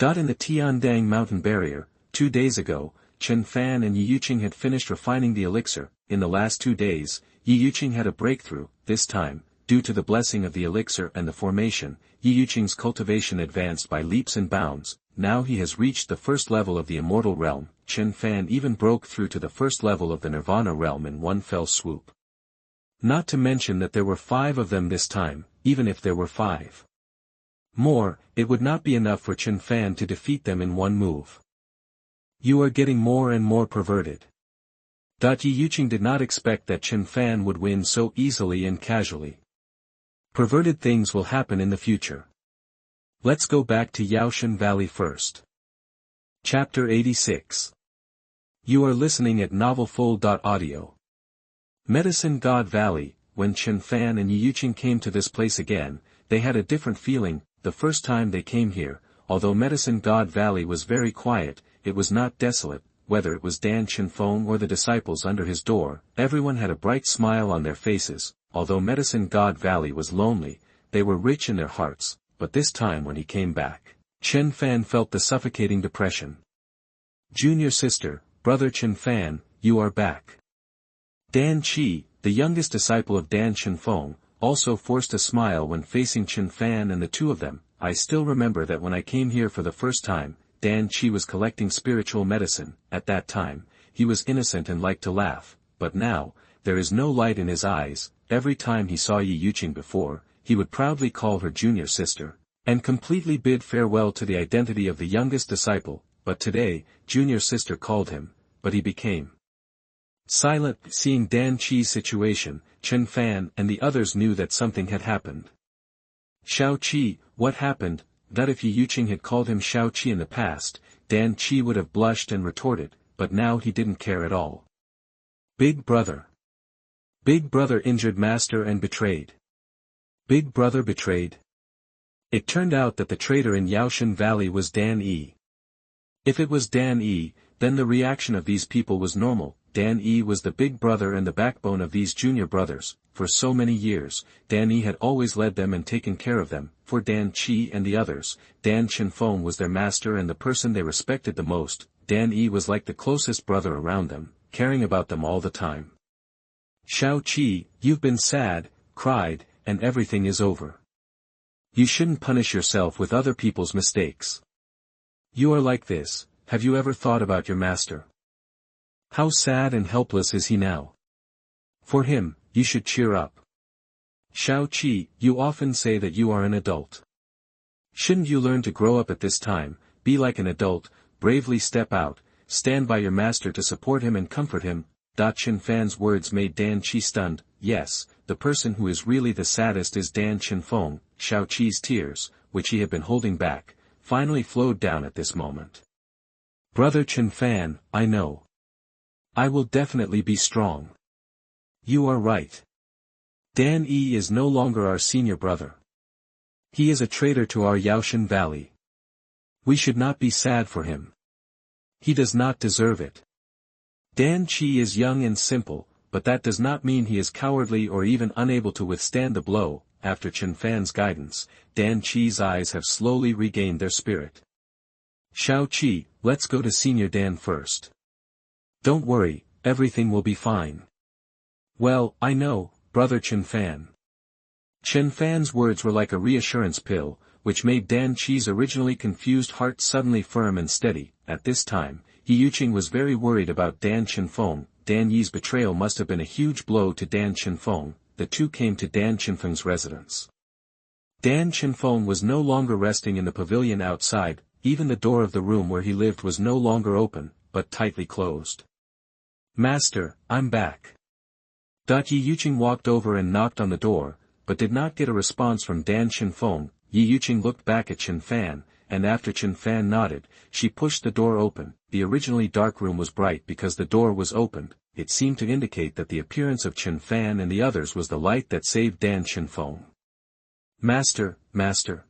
In the Tiandang mountain barrier, 2 days ago, Chen Fan and Ye Yuqing had finished refining the elixir. In the last 2 days, Ye Yuqing had a breakthrough. This time, due to the blessing of the elixir and the formation, Ye Yuqing's cultivation advanced by leaps and bounds. Now he has reached the 1st level of the immortal realm. Chen Fan even broke through to the 1st level of the Nirvana realm in one fell swoop. Not to mention that there were 5 of them this time, even if there were 5. More, it would not be enough for Chen Fan to defeat them in one move. You are getting more and more perverted. Ye Yuqing did not expect that Chen Fan would win so easily and casually. Perverted things will happen in the future. Let's go back to Yaoshan Valley first. Chapter 86. You are listening at novelfull.audio. Medicine God Valley. When Chen Fan and Ye Yuqing came to this place again, they had a different feeling. The first time they came here, although Medicine God Valley was very quiet, it was not desolate. Whether it was Dan Chenfeng or the disciples under his door, everyone had a bright smile on their faces. Although Medicine God Valley was lonely, they were rich in their hearts, but this time when he came back, Chen Fan felt the suffocating depression. Junior sister, brother Chen Fan, you are back. Dan Qi, the youngest disciple of Dan Chenfeng, also forced a smile when facing Chen Fan and the two of them. I still remember that when I came here for the first time, Dan Qi was collecting spiritual medicine. At that time, he was innocent and liked to laugh, but now, there is no light in his eyes. Every time he saw Ye Yuqing before, he would proudly call her junior sister, and completely bid farewell to the identity of the youngest disciple, but today, junior sister called him, but he became silent. Seeing Dan Qi's situation, Chen Fan and the others knew that something had happened. Xiao Qi, what happened? That if Ye Yuqing had called him Xiao Qi in the past, Dan Qi would have blushed and retorted, but now he didn't care at all. Big brother. Big brother injured master and betrayed. Big brother betrayed. It turned out that the traitor in Yaoshan Valley was Dan Yi. If it was Dan Yi, then the reaction of these people was normal. Dan Yi was the big brother and the backbone of these junior brothers. For so many years, Dan Yi had always led them and taken care of them. For Dan Qi and the others, Dan Chenfeng was their master and the person they respected the most. Dan Yi was like the closest brother around them, caring about them all the time. Xiao Qi, you've been sad, cried, and everything is over. You shouldn't punish yourself with other people's mistakes. You are like this. Have you ever thought about your master? How sad and helpless is he now? For him, you should cheer up. Xiao Qi, you often say that you are an adult. Shouldn't you learn to grow up at this time, be like an adult, bravely step out, stand by your master to support him and comfort him? Chen Fan's words made Dan Qi stunned. Yes, the person who is really the saddest is Dan Chenfeng. Xiao Qi's tears, which he had been holding back, finally flowed down at this moment. Brother Chen Fan, I know. I will definitely be strong. You are right. Dan Yi is no longer our senior brother. He is a traitor to our Yaoshan Valley. We should not be sad for him. He does not deserve it. Dan Qi is young and simple, but that does not mean he is cowardly or even unable to withstand the blow. After Chen Fan's guidance, Dan Qi's eyes have slowly regained their spirit. Xiao Qi, let's go to Senior Dan first. Don't worry, everything will be fine. Well, I know, brother Chen Fan. Chen Fan's words were like a reassurance pill, which made Dan Qi's originally confused heart suddenly firm and steady. At this time, Ye Yuqing was very worried about Dan Chenfeng. Dan Yi's betrayal must have been a huge blow to Dan Chenfeng. The two came to Dan Chenfeng's residence. Dan Chenfeng was no longer resting in the pavilion outside. Even the door of the room where he lived was no longer open, but tightly closed. Master, I'm back. Ye Yuqing walked over and knocked on the door, but did not get a response from Dan Chenfeng. Ye Yuqing looked back at Chen Fan, and after Chen Fan nodded, she pushed the door open. The originally dark room was bright because the door was opened. It seemed to indicate that the appearance of Chen Fan and the others was the light that saved Dan Chenfeng. Master, master.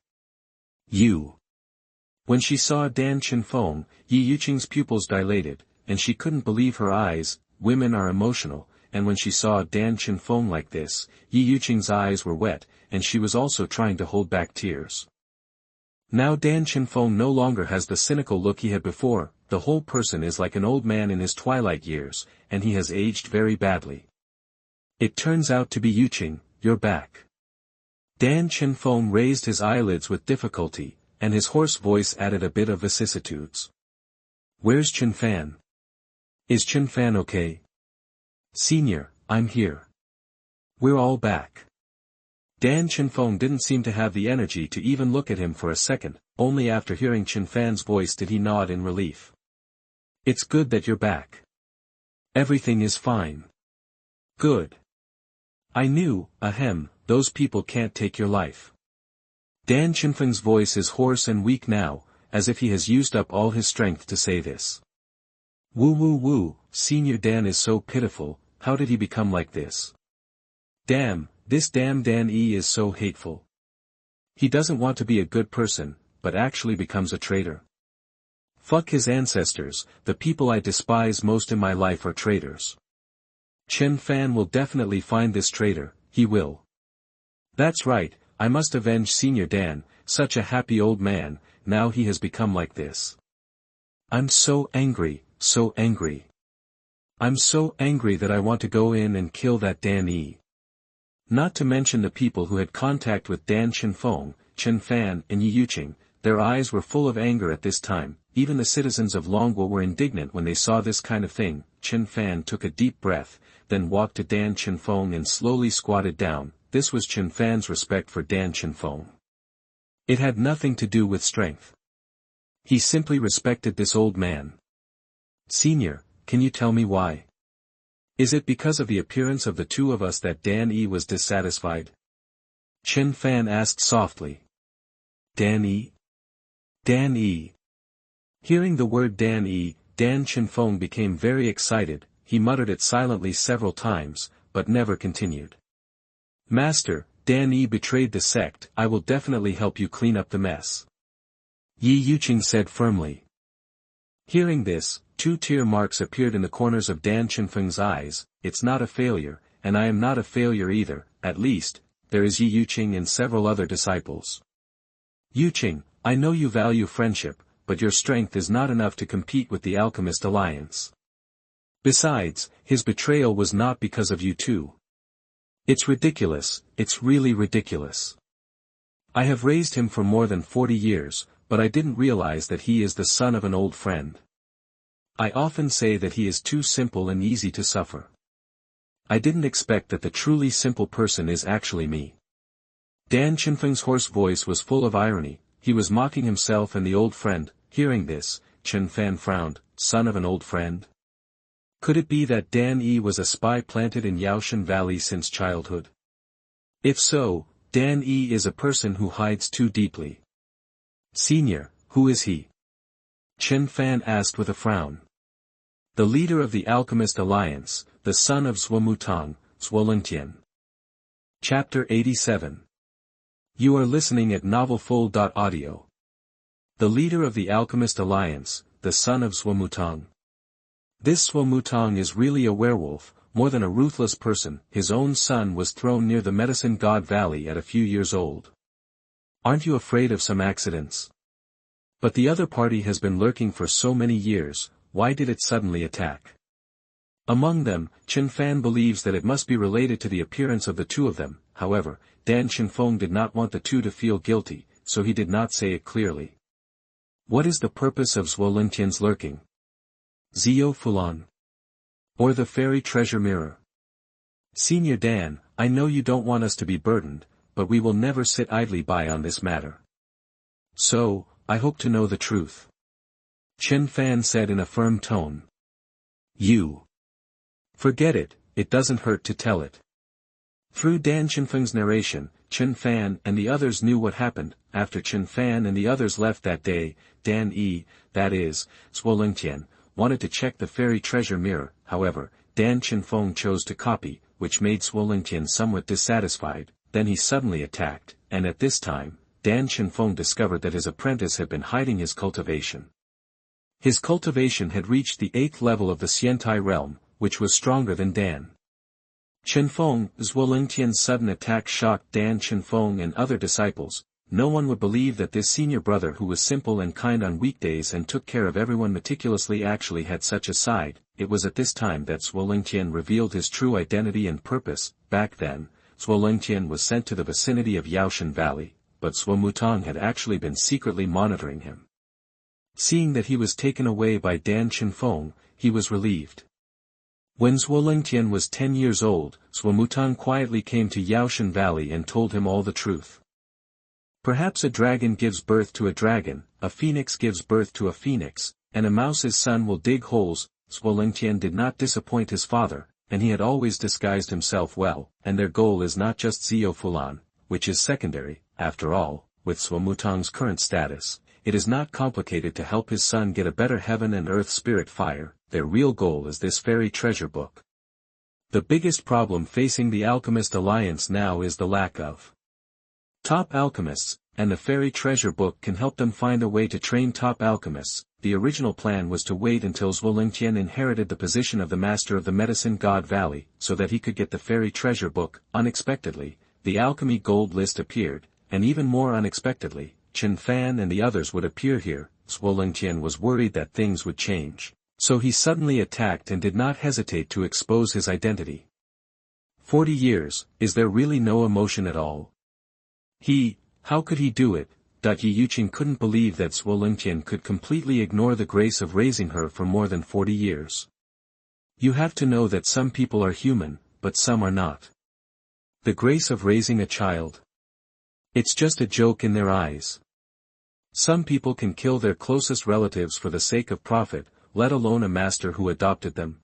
You. When she saw Dan Chenfeng, Ye Yuqing's pupils dilated, and she couldn't believe her eyes. Women are emotional, and when she saw Dan Chenfeng like this, Ye Yuqing's eyes were wet, and she was also trying to hold back tears. Now Dan Chenfeng no longer has the cynical look he had before. The whole person is like an old man in his twilight years, and he has aged very badly. It turns out to be Yuqing, you're back. Dan Chenfeng raised his eyelids with difficulty, and his hoarse voice added a bit of vicissitudes. Where's Chen Fan? Is Chen Fan okay? Senior, I'm here. We're all back. Dan Chenfeng didn't seem to have the energy to even look at him for a second, only after hearing Chen Fan's voice did he nod in relief. It's good that you're back. Everything is fine. Good. I knew, ahem, those people can't take your life. Dan Chenfeng's voice is hoarse and weak now, as if he has used up all his strength to say this. Woo woo woo, Senior Dan is so pitiful, how did he become like this? Damn, this damn Dan E is so hateful. He doesn't want to be a good person, but actually becomes a traitor. Fuck his ancestors, the people I despise most in my life are traitors. Chen Fan will definitely find this traitor, he will. That's right, I must avenge Senior Dan, such a happy old man, now he has become like this. I'm so angry, so angry. I'm so angry that I want to go in and kill that Dan E. Not to mention the people who had contact with Dan Chenfeng, Chen Fan and Ye Yuqing, their eyes were full of anger at this time, even the citizens of Longguo were indignant when they saw this kind of thing. Chen Fan took a deep breath, then walked to Dan Chenfeng and slowly squatted down. This was Chen Fan's respect for Dan Chenfeng. It had nothing to do with strength. He simply respected this old man. Senior, can you tell me why? Is it because of the appearance of the two of us that Dan E was dissatisfied? Chen Fan asked softly. Dan E? Dan E. Hearing the word Dan E, Dan Chenfeng became very excited, he muttered it silently several times, but never continued. Master, Dan E betrayed the sect, I will definitely help you clean up the mess. Ye Yuqing said firmly. Hearing this, 2 tear marks appeared in the corners of Dan Chenfeng's eyes. It's not a failure, and I am not a failure either, at least, there is Ye Yuqing and several other disciples. Yuqing, I know you value friendship, but your strength is not enough to compete with the Alchemist Alliance. Besides, his betrayal was not because of you two. It's ridiculous, it's really ridiculous. I have raised him for more than 40 years, but I didn't realize that he is the son of an old friend. I often say that he is too simple and easy to suffer. I didn't expect that the truly simple person is actually me. Dan Chenfeng's hoarse voice was full of irony, he was mocking himself and the old friend. Hearing this, Chen Fan frowned, son of an old friend? Could it be that Dan E was a spy planted in Yaoshan Valley since childhood? If so, Dan E is a person who hides too deeply. Senior, who is he? Chen Fan asked with a frown. The leader of the Alchemist Alliance, the son of Zhuomutang, Zhuolentian. Chapter 87. You are listening at novelfull.audio. The leader of the Alchemist Alliance, the son of Zhuomutang. This Zhuomutang is really a werewolf, more than a ruthless person. His own son was thrown near the Medicine God Valley at a few years old. Aren't you afraid of some accidents? But the other party has been lurking for so many years, why did it suddenly attack? Among them, Chen Fan believes that it must be related to the appearance of the two of them. However, Dan Chenfeng did not want the two to feel guilty, so he did not say it clearly. What is the purpose of Zhuolentian's lurking? Zio Fulan? Or the fairy treasure mirror? Senior Dan, I know you don't want us to be burdened, but we will never sit idly by on this matter. So, I hope to know the truth. Chen Fan said in a firm tone. You. Forget it, it doesn't hurt to tell it. Through Dan Chenfeng's narration, Chen Fan and the others knew what happened. After Chen Fan and the others left that day, Dan E, that is, Zhuolentian, wanted to check the fairy treasure mirror. However, Dan Chenfeng chose to copy, which made Zhuolentian somewhat dissatisfied. Then he suddenly attacked, and at this time, Dan Chenfeng discovered that his apprentice had been hiding his cultivation. His cultivation had reached the 8th level of the Xiantai realm, which was stronger than Dan. Chenfeng, Zhuolentian's sudden attack shocked Dan Chenfeng and other disciples. No one would believe that this senior brother who was simple and kind on weekdays and took care of everyone meticulously actually had such a side. It was at this time that Zhuolentian revealed his true identity and purpose. Back then, Zhuolentian was sent to the vicinity of Yaoshan Valley, but Zhuomutang had actually been secretly monitoring him. Seeing that he was taken away by Dan Chenfeng, he was relieved. When Zhuolingtian was 10 years old, Zhuomutang quietly came to Yaoshan Valley and told him all the truth. Perhaps a dragon gives birth to a dragon, a phoenix gives birth to a phoenix, and a mouse's son will dig holes. Zhuolingtian did not disappoint his father, and he had always disguised himself well, and their goal is not just Zio Fulan, which is secondary. After all, with Zhuomutang's current status, it is not complicated to help his son get a better heaven and earth spirit fire. Their real goal is this fairy treasure book. The biggest problem facing the Alchemist Alliance now is the lack of top alchemists, and the fairy treasure book can help them find a way to train top alchemists. The original plan was to wait until Zhuolingtian inherited the position of the master of the Medicine God Valley, so that he could get the fairy treasure book. Unexpectedly, the alchemy gold list appeared, and even more unexpectedly, Chen Fan and the others would appear here. Zhuolingtian was worried that things would change, so he suddenly attacked and did not hesitate to expose his identity. 40 years, is there really no emotion at all? How could he do it? Ye Yuqing couldn't believe that Zhuolingtian could completely ignore the grace of raising her for more than 40 years. You have to know that some people are human, but some are not. The grace of raising a child. It's just a joke in their eyes. Some people can kill their closest relatives for the sake of profit, let alone a master who adopted them.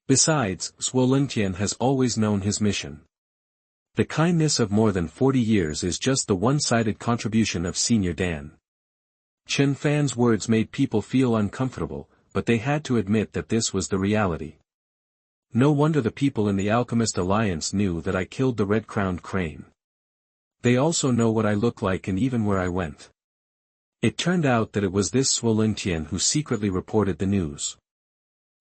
Besides, Zhuolingtian has always known his mission. The kindness of more than 40 years is just the one-sided contribution of Senior Dan. Chen Fan's words made people feel uncomfortable, but they had to admit that this was the reality. No wonder the people in the Alchemist Alliance knew that I killed the red-crowned crane. They also know what I look like and even where I went. It turned out that it was this Zhuolingtian who secretly reported the news.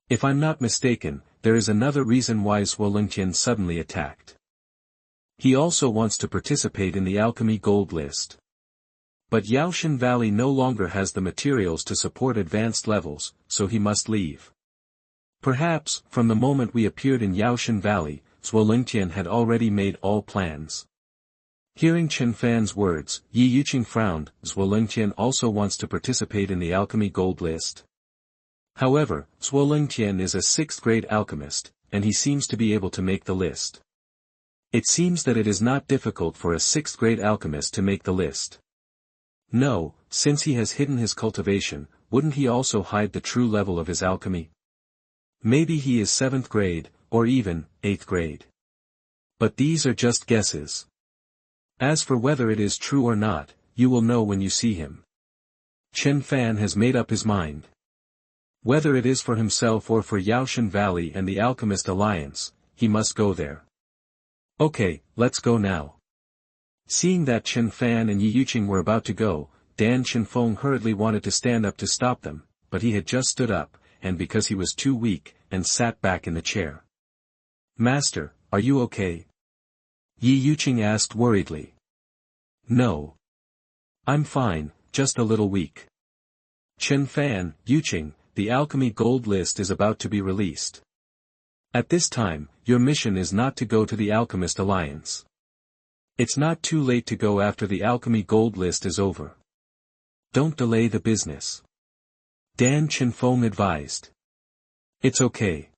If I'm not mistaken, there is another reason why Zhuolingtian suddenly attacked. He also wants to participate in the alchemy gold list. But Yaoshan Valley no longer has the materials to support advanced levels, so he must leave. Perhaps, from the moment we appeared in Yaoshan Valley, Zhuolingtian had already made all plans. Hearing Chen Fan's words, Ye Yuqing frowned. Zhuolingtian also wants to participate in the alchemy gold list. However, Zhuolingtian is a 6th grade alchemist, and he seems to be able to make the list. It seems that it is not difficult for a 6th grade alchemist to make the list. No, since he has hidden his cultivation, wouldn't he also hide the true level of his alchemy? Maybe he is 7th grade, or even 8th grade. But these are just guesses. As for whether it is true or not, you will know when you see him. Chen Fan has made up his mind. Whether it is for himself or for Yaoshan Valley and the Alchemist Alliance, he must go there. Okay, let's go now. Seeing that Chen Fan and Ye Yuqing were about to go, Dan Chenfeng hurriedly wanted to stand up to stop them, but he had just stood up, and because he was too weak, and sat back in the chair. Master, are you okay? Ye Yuqing asked worriedly. No. I'm fine, just a little weak. Chen Fan, Yuqing, the alchemy gold list is about to be released. At this time, your mission is not to go to the Alchemist Alliance. It's not too late to go after the alchemy gold list is over. Don't delay the business. Dan Chenfeng advised. It's okay.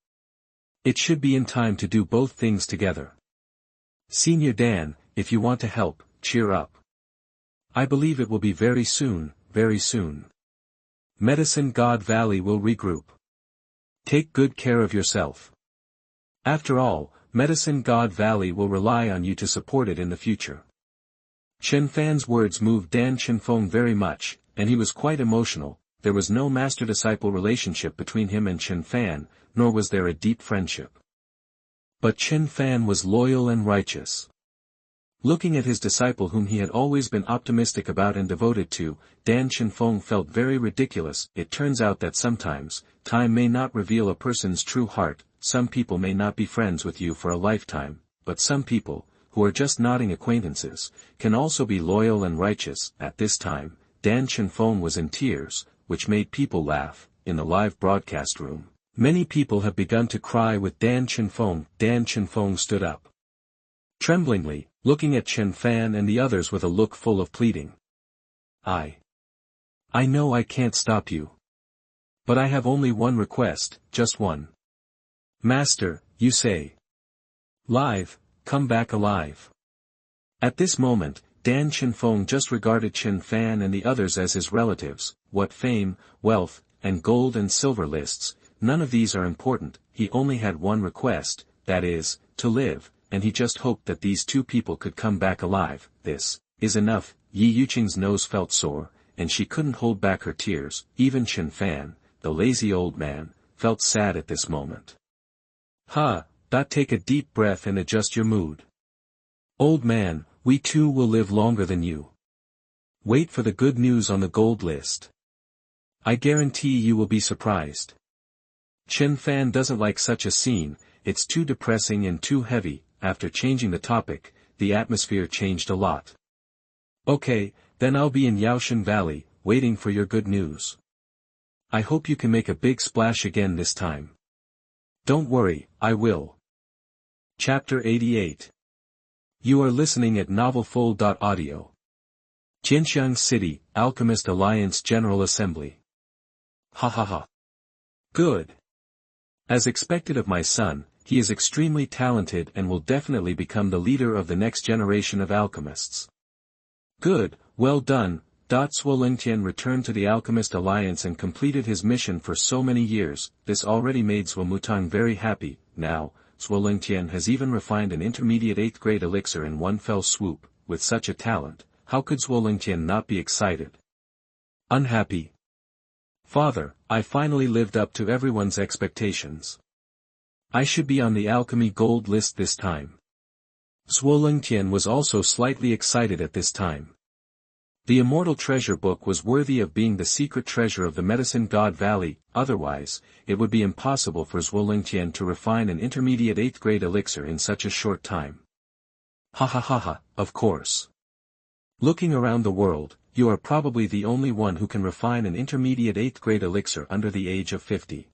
It should be in time to do both things together. Senior Dan, if you want to help, cheer up. I believe it will be very soon, very soon. Medicine God Valley will regroup. Take good care of yourself. After all, Medicine God Valley will rely on you to support it in the future. Chen Fan's words moved Dan Chenfeng very much, and he was quite emotional. There was no master-disciple relationship between him and Chen Fan, nor was there a deep friendship. But Chen Fan was loyal and righteous. Looking at his disciple whom he had always been optimistic about and devoted to, Dan Chenfeng felt very ridiculous. It turns out that sometimes, time may not reveal a person's true heart. Some people may not be friends with you for a lifetime, but some people, who are just nodding acquaintances, can also be loyal and righteous. At this time, Dan Chenfeng was in tears, which made people laugh. In the live broadcast room, many people have begun to cry with Dan Chenfeng. Dan Chenfeng stood up. Tremblingly, looking at Chen Fan and the others with a look full of pleading. I know I can't stop you. But I have only one request, just one. Master, you say. Live, come back alive. At this moment, Dan Chenfeng just regarded Chen Fan and the others as his relatives. What fame, wealth, and gold and silver lists, none of these are important. He only had one request, that is, to live, and he just hoped that these two people could come back alive. This is enough. Ye Yuqing's nose felt sore, and she couldn't hold back her tears. Even Chen Fan, the lazy old man, felt sad at this moment. Take a deep breath and adjust your mood. Old man, we too will live longer than you. Wait for the good news on the gold list. I guarantee you will be surprised. Chen Fan doesn't like such a scene, it's too depressing and too heavy. After changing the topic, the atmosphere changed a lot. Okay, then I'll be in Yaoshan Valley, waiting for your good news. I hope you can make a big splash again this time. Don't worry, I will. Chapter 88. You are listening at novelfull.audio. Jianxiang City, Alchemist Alliance General Assembly. Ha ha ha. Good. As expected of my son, he is extremely talented and will definitely become the leader of the next generation of alchemists. Good, well done. Zhuo Lingtian returned to the Alchemist Alliance and completed his mission for so many years. This already made Zhuo Mutang very happy. Now, Zhuo Lingtian has even refined an intermediate 8th grade elixir in one fell swoop. With such a talent, how could Zhuo Lingtian not be excited? Unhappy? Father, I finally lived up to everyone's expectations. I should be on the alchemy gold list this time. Zhuo Lingtian was also slightly excited at this time. The immortal treasure book was worthy of being the secret treasure of the medicine god valley, otherwise, it would be impossible for Zhuo Lingtian to refine an intermediate 8th grade elixir in such a short time. Ha ha ha ha, of course. Looking around the world, you are probably the only one who can refine an intermediate 8th grade elixir under the age of 50.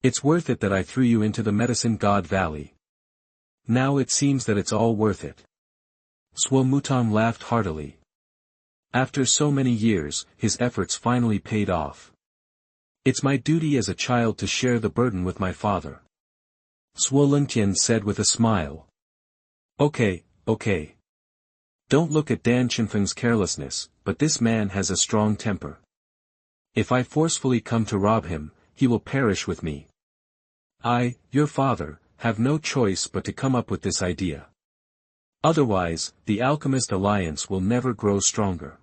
It's worth it that I threw you into the medicine god valley. Now it seems that it's all worth it. Zhuo Mutang laughed heartily. After so many years, his efforts finally paid off. It's my duty as a child to share the burden with my father. Zhuo Lingtian said with a smile. Okay. Don't look at Dan Chenfeng's carelessness, but this man has a strong temper. If I forcefully come to rob him, he will perish with me. I, your father, have no choice but to come up with this idea. Otherwise, the Alchemist Alliance will never grow stronger.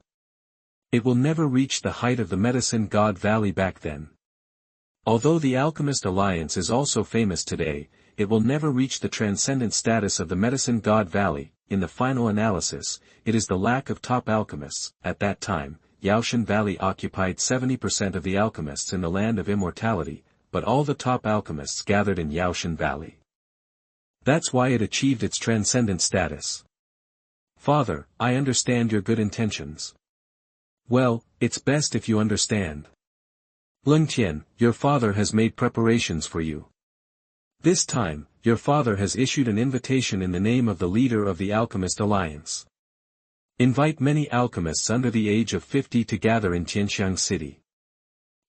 It will never reach the height of the Medicine God Valley back then. Although the Alchemist Alliance is also famous today, it will never reach the transcendent status of the Medicine God Valley. In the final analysis, it is the lack of top alchemists. At that time, Yaoshan Valley occupied 70% of the alchemists in the land of immortality, but all the top alchemists gathered in Yaoshan Valley. That's why it achieved its transcendent status. Father, I understand your good intentions. Well, it's best if you understand. Lingtian, your father has made preparations for you. This time, your father has issued an invitation in the name of the leader of the Alchemist Alliance. Invite many alchemists under the age of 50 to gather in Jianxiang City.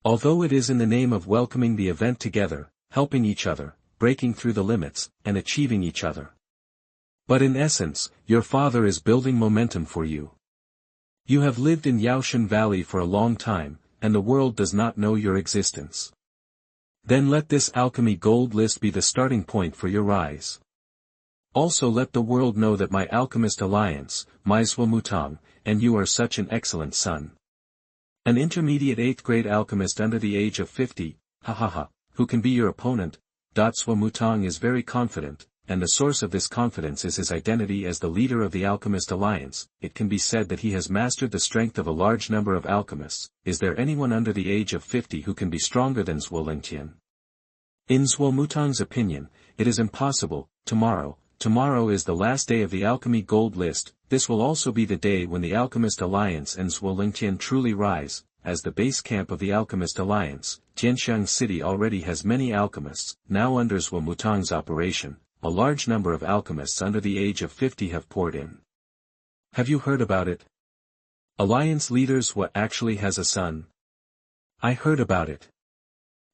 Although it is in the name of welcoming the event together, helping each other, breaking through the limits, and achieving each other. But in essence, your father is building momentum for you. You have lived in Yaoshan Valley for a long time, and the world does not know your existence. Then let this alchemy gold list be the starting point for your rise. Also let the world know that my Alchemist Alliance, my Zhuo Mutang, and you are such an excellent son. An intermediate 8th grade alchemist under the age of 50, who can be your opponent? Zhuo Mutang is very confident, and the source of this confidence is his identity as the leader of the Alchemist Alliance. It can be said that he has mastered the strength of a large number of alchemists. Is there anyone under the age of 50 who can be stronger than Zhuo Lingtian? In Zhuo Mutang's opinion, it is impossible. Tomorrow is the last day of the alchemy gold list. This will also be the day when the Alchemist Alliance and Zhuo Lingtian truly rise. As the base camp of the Alchemist Alliance, Jianxiang City already has many alchemists. Now under Zhuo Mutang's operation, a large number of alchemists under the age of 50 have poured in. Have you heard about it? Alliance leaders Zhuo actually has a son. I heard about it.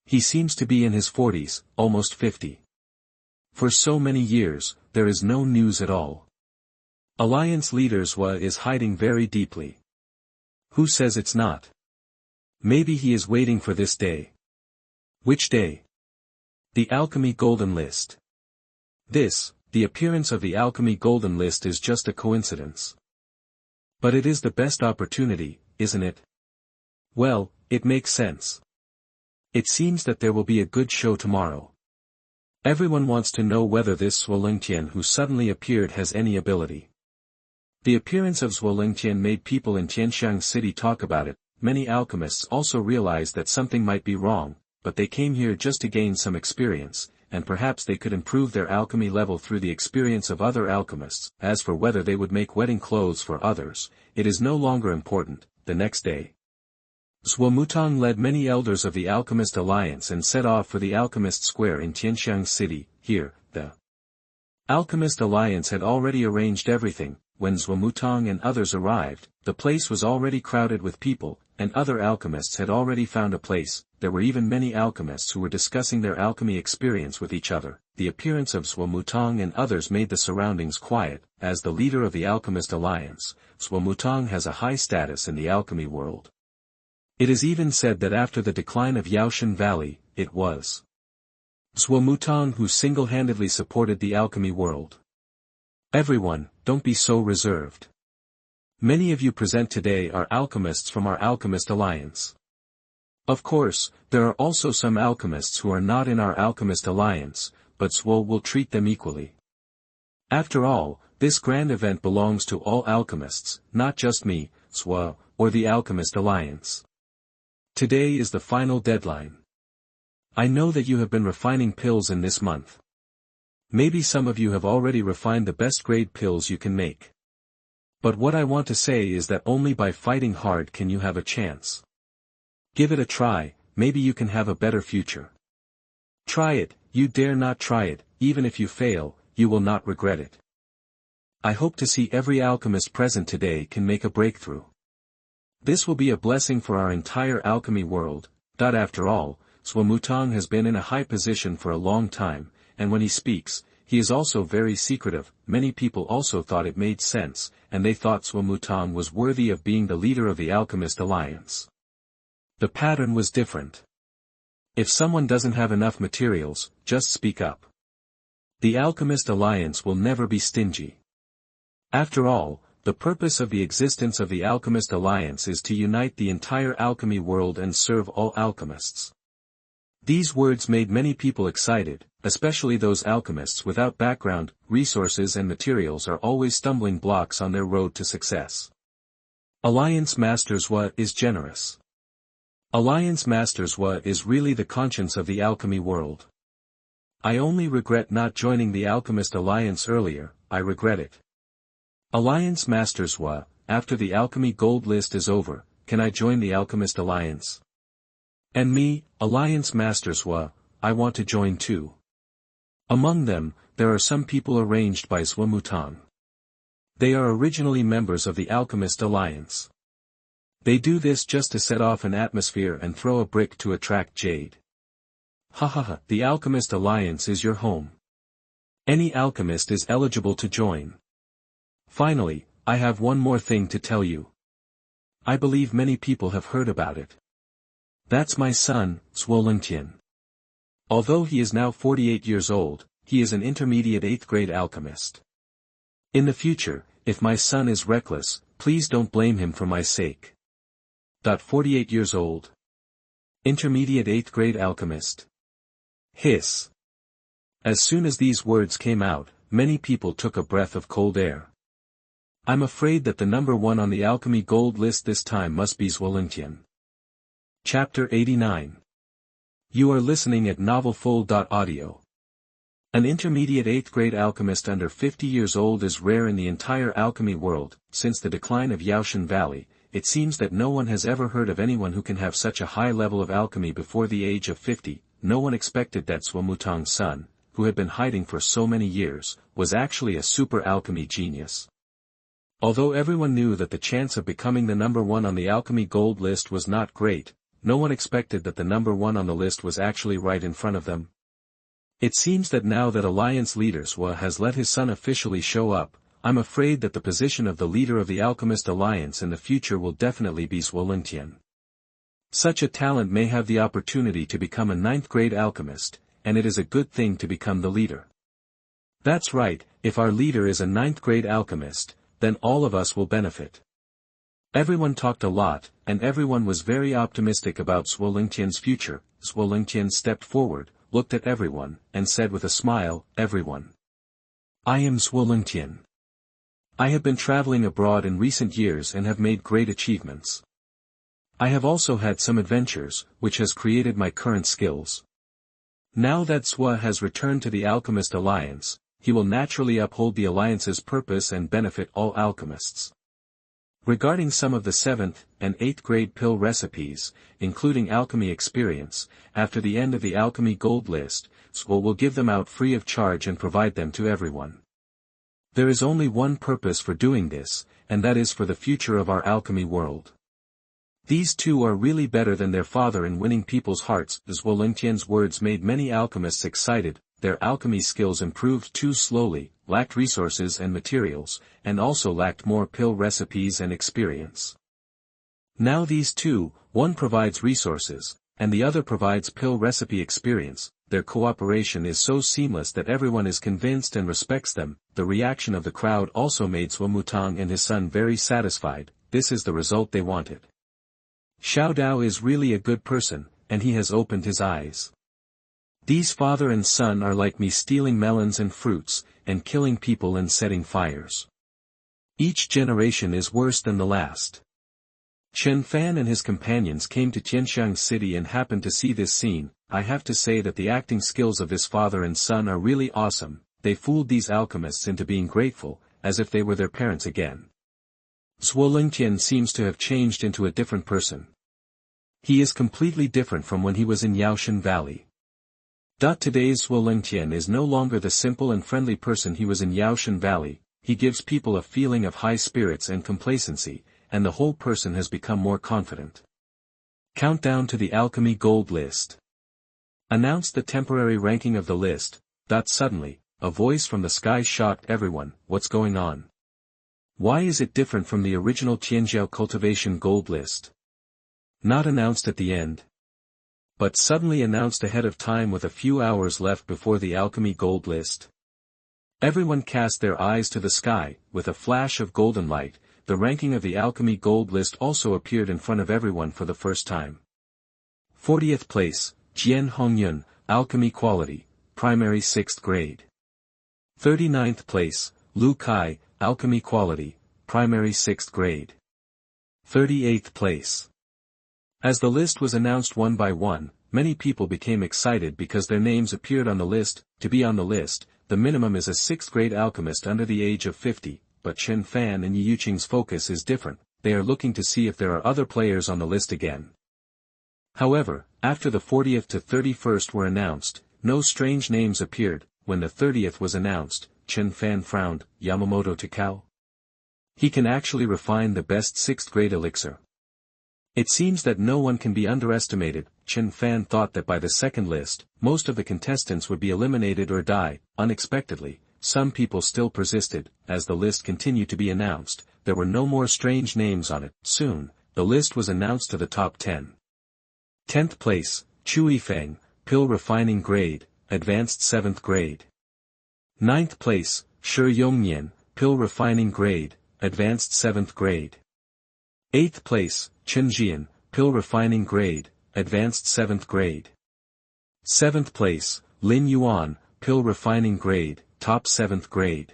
He seems to be in his 40s, almost 50. For so many years, there is no news at all. Alliance leader Zhua is hiding very deeply. Who says it's not? Maybe he is waiting for this day. Which day? The Alchemy Golden List. The appearance of the Alchemy Golden List is just a coincidence. But it is the best opportunity, isn't it? Well, it makes sense. It seems that there will be a good show tomorrow. Everyone wants to know whether this Zhuo Lingtian who suddenly appeared has any ability. The appearance of Zhuo Lingtian made people in Tianxiang City talk about it. Many alchemists also realized that something might be wrong, but they came here just to gain some experience, and perhaps they could improve their alchemy level through the experience of other alchemists. As for whether they would make wedding clothes for others, it is no longer important. The next day, Zhuo Mutang led many elders of the Alchemist Alliance and set off for the Alchemist Square in Tianxiang City. Here, the Alchemist Alliance had already arranged everything. When Zhuo Mutang and others arrived, the place was already crowded with people, and other alchemists had already found a place. There were even many alchemists who were discussing their alchemy experience with each other. The appearance of Zhuo Mutang and others made the surroundings quiet. As the leader of the Alchemist Alliance, Zhuo Mutang has a high status in the alchemy world. It is even said that after the decline of Yaoshan Valley, it was Zhuo Mutang who single-handedly supported the alchemy world. Everyone, don't be so reserved. Many of you present today are alchemists from our Alchemist Alliance. Of course, there are also some alchemists who are not in our Alchemist Alliance, but Zhuo will treat them equally. After all, this grand event belongs to all alchemists, not just me, Zhuo, or the Alchemist Alliance. Today is the final deadline. I know that you have been refining pills in this month. Maybe some of you have already refined the best grade pills you can make. But what I want to say is that only by fighting hard can you have a chance. Give it a try, maybe you can have a better future. Try it, you dare not try it, even if you fail, you will not regret it. I hope to see every alchemist present today can make a breakthrough. This will be a blessing for our entire alchemy world. After all, Zhuo Mutang has been in a high position for a long time, and when he speaks, he is also very secretive. Many people also thought it made sense, and they thought Zhuo Mutang was worthy of being the leader of the Alchemist Alliance. The pattern was different. If someone doesn't have enough materials, just speak up. The Alchemist Alliance will never be stingy. After all, the purpose of the existence of the Alchemist Alliance is to unite the entire alchemy world and serve all alchemists. These words made many people excited, especially those alchemists without background. Resources and materials are always stumbling blocks on their road to success. Alliance Master Zhuo is generous. Alliance Master Zhuo is really the conscience of the alchemy world. I only regret not joining the Alchemist Alliance earlier. I regret it. Alliance Master Zhuo, after the Alchemy Gold List is over, can I join the Alchemist Alliance? And me, Alliance Master Zhuo, I want to join too. Among them, there are some people arranged by Zhuo Mutang. They are originally members of the Alchemist Alliance. They do this just to set off an atmosphere and throw a brick to attract jade. Ha, the Alchemist Alliance is your home. Any alchemist is eligible to join. Finally, I have one more thing to tell you. I believe many people have heard about it. That's my son, Zhuo Lingtian. Although he is now 48 years old, he is an intermediate 8th grade alchemist. In the future, if my son is reckless, please don't blame him for my sake. 48 years old. Intermediate 8th grade alchemist. Hiss. As soon as these words came out, many people took a breath of cold air. I'm afraid that the number one on the alchemy gold list this time must be Zhuo Lingtian. Chapter 89. You are listening at novelfull.audio. An intermediate 8th grade alchemist under 50 years old is rare in the entire alchemy world. Since the decline of Yaoshan Valley, it seems that no one has ever heard of anyone who can have such a high level of alchemy before the age of 50. No one expected that Zhuo Mutang's son, who had been hiding for so many years, was actually a super alchemy genius. Although everyone knew that the chance of becoming the number one on the alchemy gold list was not great, no one expected that the number one on the list was actually right in front of them. It seems that now that Alliance leader Zhuo has let his son officially show up, I'm afraid that the position of the leader of the Alchemist Alliance in the future will definitely be Zhuo Lingtian. Such a talent may have the opportunity to become a 9th-grade alchemist, and it is a good thing to become the leader. That's right, if our leader is a 9th-grade alchemist, then all of us will benefit. Everyone talked a lot, and everyone was very optimistic about Zhuo Lingtian's future. Zhuo Lingtian stepped forward, looked at everyone, and said with a smile, "Everyone. I am Zhuo Lingtian. I have been traveling abroad in recent years and have made great achievements. I have also had some adventures, which has created my current skills. Now that Zhuo has returned to the Alchemist Alliance, he will naturally uphold the Alliance's purpose and benefit all alchemists. Regarding some of the 7th and 8th grade pill recipes, including alchemy experience, after the end of the alchemy gold list, Zhuo will give them out free of charge and provide them to everyone. There is only one purpose for doing this, and that is for the future of our alchemy world. These two are really better than their father in winning people's hearts." Zhuo Lingtian's words made many alchemists excited. Their alchemy skills improved too slowly, lacked resources and materials, and also lacked more pill recipes and experience. Now these two, one provides resources, and the other provides pill recipe experience. Their cooperation is so seamless that everyone is convinced and respects them. The reaction of the crowd also made Zhuo Mutang and his son very satisfied. This is the result they wanted. Xiao Dao is really a good person, and he has opened his eyes. These father and son are like me, stealing melons and fruits, and killing people and setting fires. Each generation is worse than the last. Chen Fan and his companions came to Tianxiang City and happened to see this scene. I have to say that the acting skills of this father and son are really awesome. They fooled these alchemists into being grateful, as if they were their parents again. Zhuo Lingtian seems to have changed into a different person. He is completely different from when he was in Yaoshan Valley. Today's Zhuo Lingtian is no longer the simple and friendly person he was in Yaoshan Valley. He gives people a feeling of high spirits and complacency, and the whole person has become more confident. Countdown to the Alchemy Gold List. Announced the temporary ranking of the list. Suddenly, a voice from the sky shocked everyone. What's going on? Why is it different from the original Tianjiao Cultivation Gold List? Not announced at the end, but suddenly announced ahead of time with a few hours left before the Alchemy Gold List. Everyone cast their eyes to the sky. With a flash of golden light, the ranking of the Alchemy Gold List also appeared in front of everyone for the first time. 40th place, Jian Hongyun, Alchemy Quality, Primary 6th Grade. 39th place, Lu Kai, Alchemy Quality, Primary 6th Grade. 38th place. As the list was announced one by one, many people became excited because their names appeared on the list. To be on the list, the minimum is a 6th grade alchemist under the age of 50, but Chen Fan and Ye Yuqing's focus is different. They are looking to see if there are other players on the list again. However, after the 40th to 31st were announced, no strange names appeared. When the 30th was announced, Chen Fan frowned. Yamamoto Takao? He can actually refine the best 6th grade elixir. It seems that no one can be underestimated. Chen Fan thought that by the second list, most of the contestants would be eliminated or die. Unexpectedly, some people still persisted. As the list continued to be announced, there were no more strange names on it. Soon, the list was announced to the top 10. 10th place, Chu Yifeng, Pill Refining Grade, Advanced 7th Grade. 9th place, Shi Yongnian, Pill Refining Grade, Advanced 7th Grade. 8th place, Chen Jian, Pill Refining Grade, Advanced 7th Grade. 7th place, Lin Yuan, Pill Refining Grade, Top 7th Grade.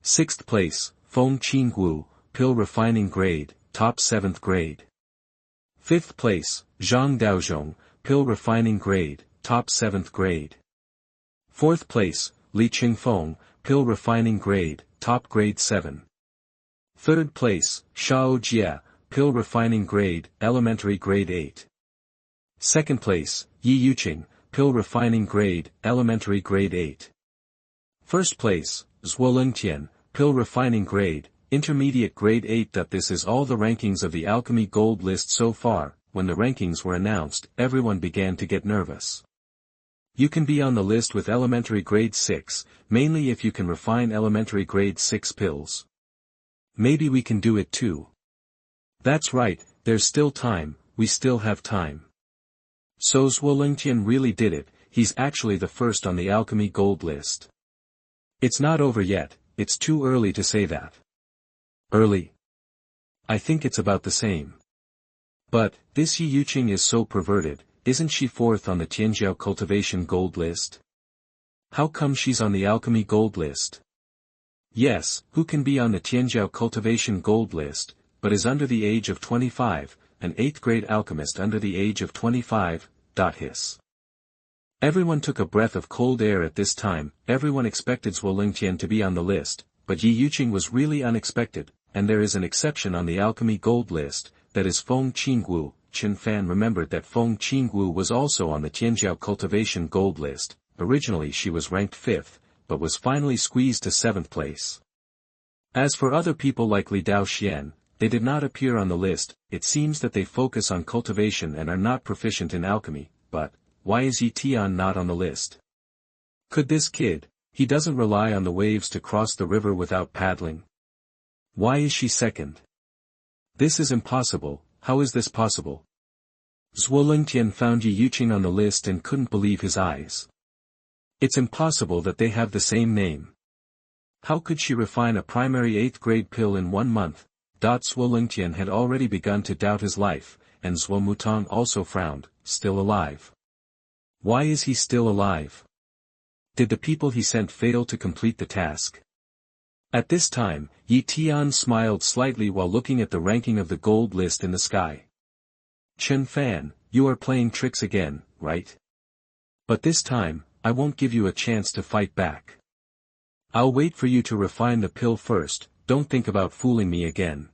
6th place, Feng Qingwu, Pill Refining Grade, Top 7th Grade. 5th place, Zhang Daozhong, Pill Refining Grade, Top 7th Grade. 4th place, Li Qingfeng, Pill Refining Grade, Top Grade 7. 3rd place, Shao Jie, Pill Refining Grade, Elementary Grade 8. 2nd place, Ye Yuqing, Pill Refining Grade, Elementary Grade 8. 1st place, Zhuo Lingtian, Pill Refining Grade, Intermediate Grade 8. This is all the rankings of the Alchemy Gold List so far. When the rankings were announced, everyone began to get nervous. You can be on the list with elementary grade 6, mainly if you can refine elementary grade 6 pills. Maybe we can do it too. That's right, there's still time, we still have time. So Zhuo Lingtian really did it, he's actually the first on the alchemy gold list. It's not over yet, it's too early to say that. Early? I think it's about the same. But, this Ye Yuqing is so perverted, isn't she fourth on the Tianjiao cultivation gold list? How come she's on the alchemy gold list? Yes, who can be on the Tianjiao cultivation gold list, but is under the age of 25, an 8th grade alchemist under the age of 25, hiss. Everyone took a breath of cold air at this time, everyone expected Zhuo Lingtian to be on the list, but Ye Yuqing was really unexpected, and there is an exception on the alchemy gold list, that is Feng Qinggu. Chen Fan remembered that Feng Qinggu was also on the Tianjiao cultivation gold list. Originally she was ranked 5th, but was finally squeezed to 7th place. As for other people like Li Daoxian, they did not appear on the list. It seems that they focus on cultivation and are not proficient in alchemy, but, why is Ye Tian not on the list? Could this kid, he doesn't rely on the waves to cross the river without paddling? Why is she second? This is impossible. How is this possible? Zhuo Lingtian found Ye Yuqing on the list and couldn't believe his eyes. It's impossible that they have the same name. How could she refine a primary 8th grade pill in 1 month? Zhuo Lingtian had already begun to doubt his life, and Zhuo Mutong also frowned, still alive. Why is he still alive? Did the people he sent fail to complete the task? At this time, Ye Tian smiled slightly while looking at the ranking of the gold list in the sky. Chen Fan, you are playing tricks again, right? But this time, I won't give you a chance to fight back. I'll wait for you to refine the pill first, don't think about fooling me again.